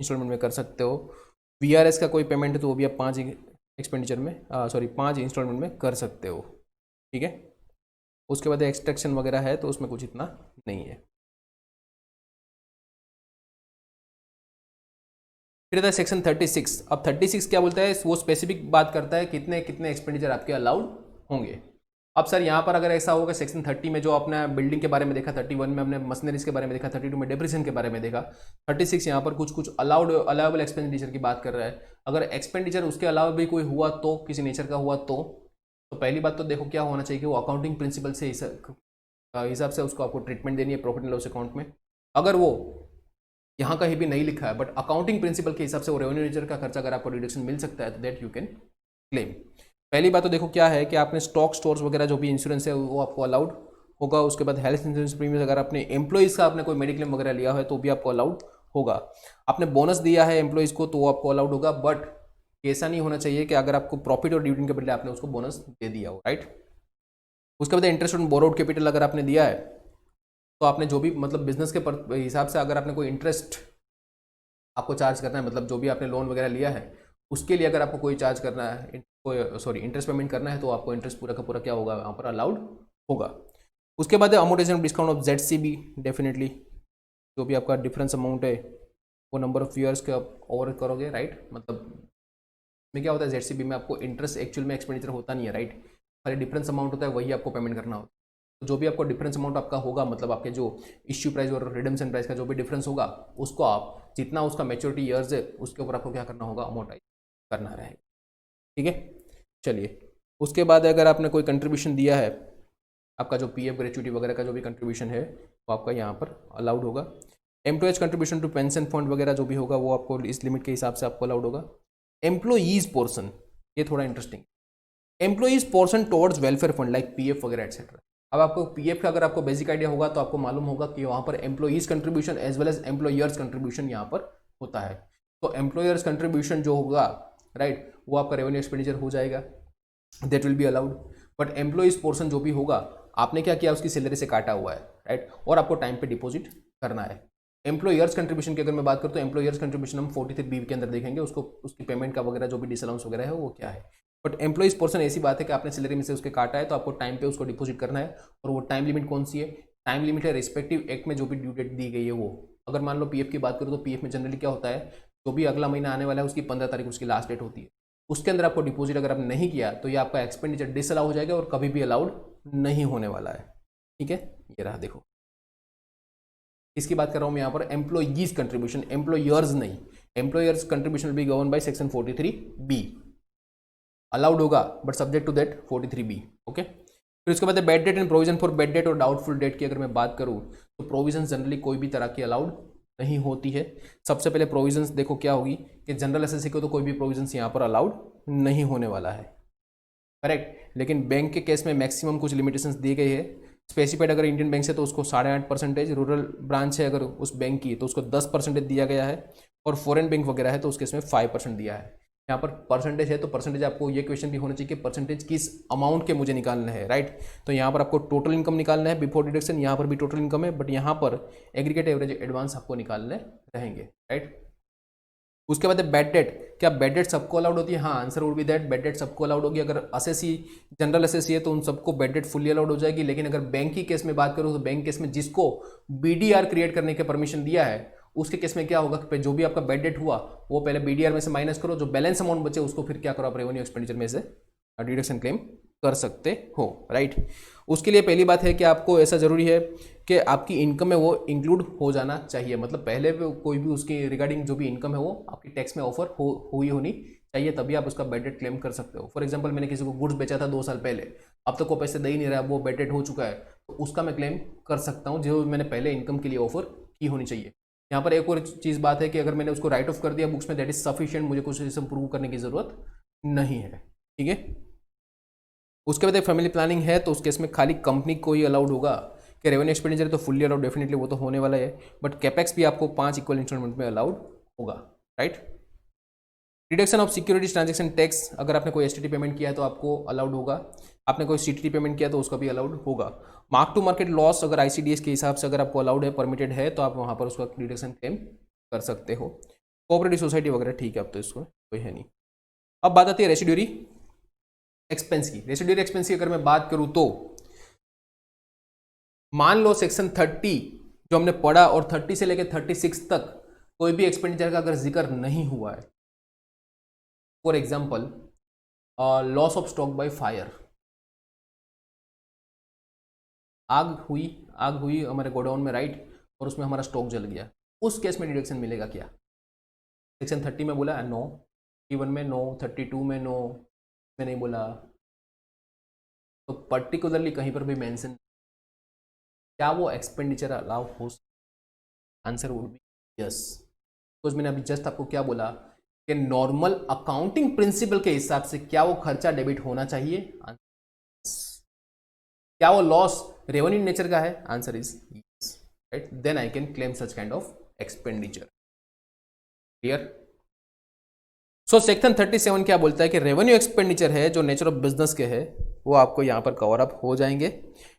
इंस्टॉलमेंट में कर सकते हो। वीआरएस का कोई पेमेंट है तो वो भी आप 5 एक्सपेंडिचर में 5 इंस्टॉलमेंट में कर सकते हो। ठीक है, उसके बाद एक्सट्रैक्शन वगैरह है तो उसमें कुछ इतना नहीं है। फिर था सेक्शन 36। अब 36 क्या बोलता है, वो स्पेसिफिक बात करता है कितने कितने एक्सपेंडिचर आपके अलाउड होंगे। अब सर यहाँ पर अगर ऐसा होगा, सेक्शन 30 में जो आपने बिल्डिंग के बारे में देखा, 31 में हमने मशीनरीज के बारे में देखा, 32 में डेप्रिसिएशन के बारे में देखा, 36 यहाँ पर कुछ कुछ अलाउेबल एक्सपेंडिचर की बात कर रहा है। अगर एक्सपेंडिचर उसके अलावा भी कोई हुआ तो, किसी नेचर का हुआ तो पहली बात तो देखो क्या होना चाहिए कि वो अकाउंटिंग प्रिंसिपल से हिसाब से उसको आपको ट्रीटमेंट देनी है प्रॉफिट एंड लॉस अकाउंट में। अगर वो यहाँ कहीं भी नहीं लिखा है बट अकाउंटिंग प्रिंसिपल के हिसाब से वो रेवेन्यू नेचर का खर्चा अगर आपको डिडक्शन मिल सकता है तो दैट यू कैन क्लेम। पहली बात तो देखो क्या है कि आपने स्टॉक स्टोर्स वगैरह जो भी इंश्योरेंस है वो आपको अलाउड होगा। उसके बाद हेल्थ इंश्योरेंस प्रीमियम, अगर आपने एम्प्लॉइज़ का आपने कोई मेडिक्लेम वगैरह लिया है तो भी आपको अलाउड होगा। आपने बोनस दिया है एम्प्लॉइज़ को तो वो आपको अलाउड होगा, बट ऐसा नहीं होना चाहिए कि अगर आपको प्रॉफिट और डिविडेंड के बदले आपने उसको बोनस दे दिया हो, राइट। उसके बाद इंटरेस्ट ऑन बोरोड कैपिटल अगर आपने दिया है तो आपने जो भी मतलब बिजनेस के हिसाब से अगर आपने कोई इंटरेस्ट आपको चार्ज करना है, मतलब जो भी आपने लोन वगैरह लिया है उसके लिए अगर आपको कोई चार्ज करना है, कोई इंटरेस्ट पेमेंट करना है तो आपको इंटरेस्ट पूरा का पूरा क्या होगा यहाँ पर अलाउड होगा। उसके बाद amortisation discount of ZCB, definitely जो भी आपका डिफरेंस अमाउंट है वो नंबर ऑफ ईयर्स के आप ओवर करोगे, राइट। मतलब में क्या होता है ZCB में आपको इंटरेस्ट एक्चुअल में एक्सपेंडिचर होता नहीं है, राइट, खाली डिफरेंस अमाउंट होता है, वही आपको पेमेंट करना होता है। तो जो भी आपको डिफरेंस अमाउंट आपका होगा, मतलब आपके जो इश्यू प्राइस और रिडम्पशन प्राइस का जो भी डिफरेंस होगा उसको आप जितना उसका मैच्योरिटी ईयर्स है उसके ऊपर आपको क्या करना होगा, अमोर्टाइज करना रहेगा। ठीक है, चलिए उसके बाद अगर आपने कोई कंट्रीब्यूशन दिया है, आपका जो PF ग्रेचुइटी वगैरह का जो भी कंट्रीब्यूशन है वो आपका यहाँ पर अलाउड होगा। Employees contribution to pension fund वगैरह जो भी होगा वो आपको इस लिमिट के हिसाब से आपको अलाउड होगा। एम्प्लॉईज पोर्सन, ये थोड़ा interesting, employees portion towards welfare fund like PF वगैरह एक्सेट्रा। अब आपको PF का अगर आपको बेसिक आइडिया होगा तो आपको मालूम होगा कि वहाँ पर employees contribution as well as employers contribution यहाँ पर होता है। तो एम्प्लॉयर्स कंट्रीब्यूशन जो होगा, राइट, वो आपका रेवेन्यू एक्सपेंडिचर हो जाएगा, that will be allowed. But employees portion जो भी होगा आपने क्या किया, उसकी सैलरी से काटा हुआ है, राइट, और आपको टाइम पे डिपॉजिट करना है। एम्प्लॉयर्स कंट्रीब्यूशन की अगर मैं बात करूँ तो एम्प्लॉयर्स कंट्रीब्यूशन हम 43B के अंदर देखेंगे, उसको उसकी पेमेंट का वगैरह जो भी डिसअलाउंस वगैरह है वो क्या है। बट एम्प्लॉइज पोर्सन ऐसी बात है कि आपने सैलरी में से उसके काटा है तो आपको टाइम पे उसको डिपॉजिट करना है, और वो टाइम लिमिट कौन सी है, टाइम लिमिट है रिस्पेक्टिव एक्ट में जो भी ड्यू डेट दी गई है वो। अगर मान लो पीएफ की बात करो तो पीएफ में जनरली क्या होता है, जो भी अगला महीना आने वाला है उसकी 15 तारीख उसकी लास्ट डेट होती है। उसके अंदर आपको डिपॉजिट अगर आपने नहीं किया तो ये आपका एक्सपेंडिचर डिसअलाउ हो जाएगा और कभी भी अलाउड नहीं होने वाला है। ठीक है, ये रहा देखो। इसकी बात कर रहा हूं मैं यहाँ पर एम्प्लॉयज कंट्रीब्यूशन, एम्प्लॉयर्स नहीं। Employers contribution will be govern by section 43B। Allowed होगा but subject to that 43B। Okay, फिर उसके बाद bad debt and provision for bad debt और डाउटफुल डेट की अगर मैं बात करूं तो प्रोविजन जनरली कोई भी तरह की अलाउड नहीं होती है। सबसे पहले प्रोविजंस देखो क्या होगी कि जनरल एसएससी को तो कोई भी प्रोविजंस यहाँ पर अलाउड नहीं होने वाला है, करेक्ट। लेकिन बैंक के केस में मैक्सिमम कुछ लिमिटेशंस दी गई है। स्पेसिफाइड अगर इंडियन बैंक से तो उसको 8.5%, रूरल ब्रांच है अगर उस बैंक की तो उसको 10% दिया गया है, और फॉरेन बैंक वगैरह है तो उसके इसमें 5% दिया है। यहाँ पर परसेंटेज है तो परसेंटेज आपको ये क्वेश्चन भी होना चाहिए कि परसेंटेज किस अमाउंट के मुझे निकालना है, राइट। तो यहाँ पर आपको टोटल इनकम निकालना है बिफोर डिडक्शन, यहाँ पर भी टोटल इनकम है, बट यहाँ पर एग्रीगेट एवरेज एडवांस आपको निकालने रहेंगे, राइट। उसके बाद बैड डेट, क्या बैड डेट सबको अलाउड होती है? हाँ, answer would B that bad debt सबको अलाउड होगी। अगर एसएससी जनरल एसएससी है तो उन सबको बैड डेट फुल्ली अलाउड हो जाएगी। लेकिन अगर बैंक की केस में बात करूँ तो बैंक केस में जिसको बीडीआर क्रिएट करने के परमिशन दिया है उसके केस में क्या होगा कि जो भी आपका बैड डेट हुआ वो पहले बीडीआर में से माइनस करो, जो बैलेंस अमाउंट बचे उसको फिर क्या करो आप रेवेन्यू एक्सपेंडिचर में से डिडक्शन क्लेम कर सकते हो, राइट। उसके लिए पहली बात है कि आपको ऐसा जरूरी है कि आपकी इनकम में वो इंक्लूड हो जाना चाहिए, मतलब पहले कोई भी उसकी रिगार्डिंग जो भी इनकम है वो आपकी टैक्स में ऑफर हुई होनी चाहिए, तभी आप उसका बैड डेट क्लेम कर सकते हो। फॉर एग्जांपल मैंने किसी को गुड्स बेचा था 2 साल पहले, अब तक वो पैसे दे ही नहीं रहा, वो बैड डेट हो चुका है, तो उसका मैं क्लेम कर सकता हूँ जो मैंने पहले इनकम के लिए ऑफर की होनी चाहिए। यहाँ पर एक और चीज़ बात है कि अगर मैंने उसको राइट ऑफ कर दिया बुक्स में दैट इज सफिशिएंट, मुझे कुछ इसमें प्रूव करने की जरूरत नहीं है, ठीक है। उसके बाद फैमिली प्लानिंग है तो उस केस में खाली कंपनी को ही अलाउड होगा कि रेवेन्यू एक्सपेंडिचर तो फुल्ली अलाउड डेफिनेटली वो तो होने वाला है, बट कैपेक्स भी आपको 5 इक्वल इंस्टॉलमेंट में अलाउड होगा, right. Deduction of securities transaction tax, अगर आपने कोई एसटीटी पेमेंट किया है तो आपको अलाउड होगा, आपने कोई सीटीटी पेमेंट किया तो उसका भी अलाउड होगा। मार्क टू मार्केट लॉस अगर आईसीडीएस के हिसाब से अगर आपको अलाउड है, परमिटेड है, तो आप वहाँ पर उसका डिडक्शन क्लेम कर सकते हो। कोऑपरेटिव सोसाइटी वगैरह ठीक है, अब तो इसको कोई है नहीं। अब बात आती है रेसिड्यूरी एक्सपेंस की। रेसिड्यूरी एक्सपेंस की अगर मैं बात करूं तो मान लो सेक्शन 30 जो हमने पढ़ा और 30 से लेकर 36 तक कोई भी एक्सपेंडिचर का अगर जिक्र नहीं हुआ है, for example loss of stock by fire, आग हुई हमारे गोडाउन में, राइट, और उसमें हमारा स्टॉक जल गया, उस केस में डिडक्शन मिलेगा क्या? सेक्शन 30 में बोला नो, 31 में नो, 32 में नो, में नहीं बोला, तो पर्टिकुलरली कहीं पर भी मेंशन, क्या वो एक्सपेंडिचर अलाउ हो? Answer would B yes, because मैंने अभी जस्ट आपको क्या बोला कि नॉर्मल अकाउंटिंग प्रिंसिपल के हिसाब से क्या वो खर्चा डेबिट होना चाहिए? क्या वो लॉस रेवेन्यू नेचर का है? Answer is yes, right. Then I can claim such kind of expenditure. Clear? So section 37 क्या बोलता है कि रेवेन्यू एक्सपेंडिचर है जो नेचर ऑफ बिजनेस के है वो आपको यहां पर कवर अप हो जाएंगे।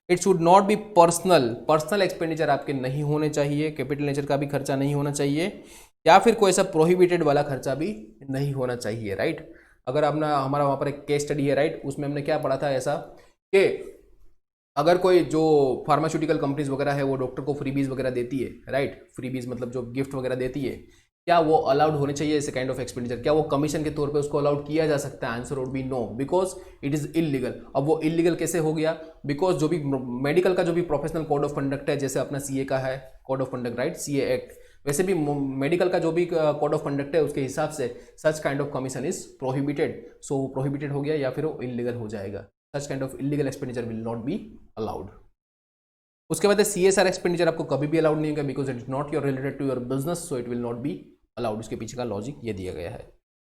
It should not be personal expenditure आपके नहीं होने चाहिए, कैपिटल नेचर का भी खर्चा नहीं होना चाहिए, या फिर कोई ऐसा प्रोहिबिटेड वाला खर्चा भी नहीं होना चाहिए, राइट। अगर अपना हमारा वहाँ पर एक केस स्टडी है, राइट, उसमें हमने क्या पढ़ा था ऐसा कि अगर कोई जो फार्मास्यूटिकल कंपनीज वगैरह है वो डॉक्टर को फ्रीबीज वगैरह देती है, राइट, फ्रीबीज मतलब जो गिफ्ट वगैरह देती है, क्या वो अलाउड होने चाहिए ऐसे काइंड ऑफ एक्सपेंडिचर? क्या वो कमीशन के तौर पे उसको अलाउड किया जा सकता है? Answer would be no, because it is illegal. अब वो इलीगल कैसे हो गया? बिकॉज जो भी मेडिकल का जो भी प्रोफेशनल कोड ऑफ कंडक्ट है, जैसे अपना सीए का है code of conduct, right, CA act, वैसे भी मेडिकल का जो भी कोड ऑफ कंडक्ट है उसके हिसाब से such kind of commission is prohibited. So वो प्रोहिबिटेड हो गया या फिर वो इलीगल हो जाएगा। सच kind of illegal expenditure will not be allowed. उसके बाद सीएसआर एक्सपेंडिचर आपको कभी भी अलाउड नहीं होगा, because it is not your related to your business, so it will not be allowed. इसके पीछे का लॉजिक ये दिया गया है।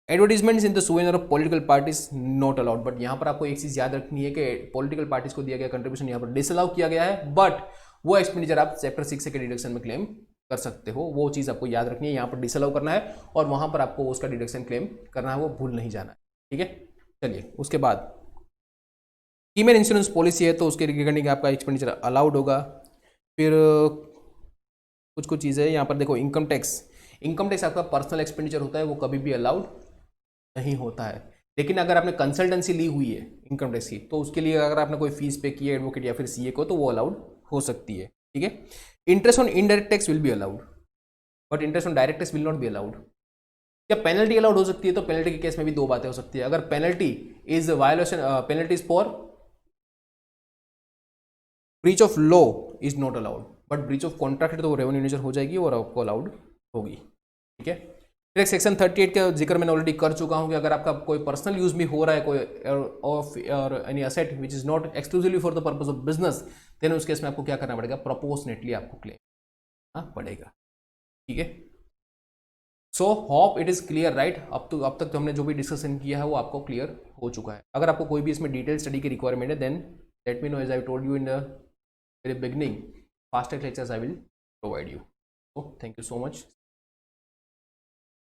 Advertisements in the souvenir of political parties not allowed, but यहाँ पर आपको एक चीज याद रखनी है कि पॉलिटिकल पार्टीज को दिया गया कंट्रीब्यूशन यहाँ पर डिसअलाउ किया गया है, बट वो एक्सपेंडिचर आप चैप्टर 6 के डिडक्शन में क्लेम कर सकते हो। वो चीज आपको याद रखनी है, यहाँ पर डिसअलाउ करना है और वहां पर आपको उसका डिडक्शन क्लेम करना है, वो भूल नहीं जाना है, ठीक है। चलिए, उसके बाद कीमेन इंश्योरेंस पॉलिसी है तो उसके रिगार्डिंग आपका एक्सपेंडिचर अलाउड होगा। फिर कुछ चीज़ें यहाँ पर देखो, इनकम टैक्स आपका पर्सनल एक्सपेंडिचर होता है, वो कभी भी अलाउड नहीं होता है। लेकिन अगर आपने कंसल्टेंसी ली हुई है इनकम टैक्स की, तो उसके लिए अगर आपने कोई फीस पे की है एडवोकेट या फिर सीए को, तो वो अलाउड हो सकती है। ठीक है। Interest on indirect tax will be allowed, but interest on direct tax will not be allowed. क्या पेनल्टी अलाउड हो सकती है? तो पेनल्टी के केस में भी दो बातें हो सकती है। अगर penalty is violation, penalty is for breach of law is not allowed, but breach of contract तो रेवेन्यू नेचर हो जाएगी और आपको अलाउड होगी। ठीक है। फिर सेक्शन 38 का जिक्र मैंने ऑलरेडी कर चुका हूं कि अगर आपका कोई पर्सनल यूज भी हो रहा है कोई ऑफ और any asset which is not exclusively for the purpose of business, then उस केस में आपको क्या करना पड़ेगा? प्रोपोर्शनेटली आपको क्लेम पड़ेगा। ठीक है। So hope it is clear, right? अब तक तो हमने जो भी डिस्कशन किया है वो आपको क्लियर हो चुका है। अगर आपको कोई भी इसमें डिटेल स्टडी की रिक्वायरमेंट है, then let me know, as I told you in the very beginning, faster lectures I will provide you. So thank you so much.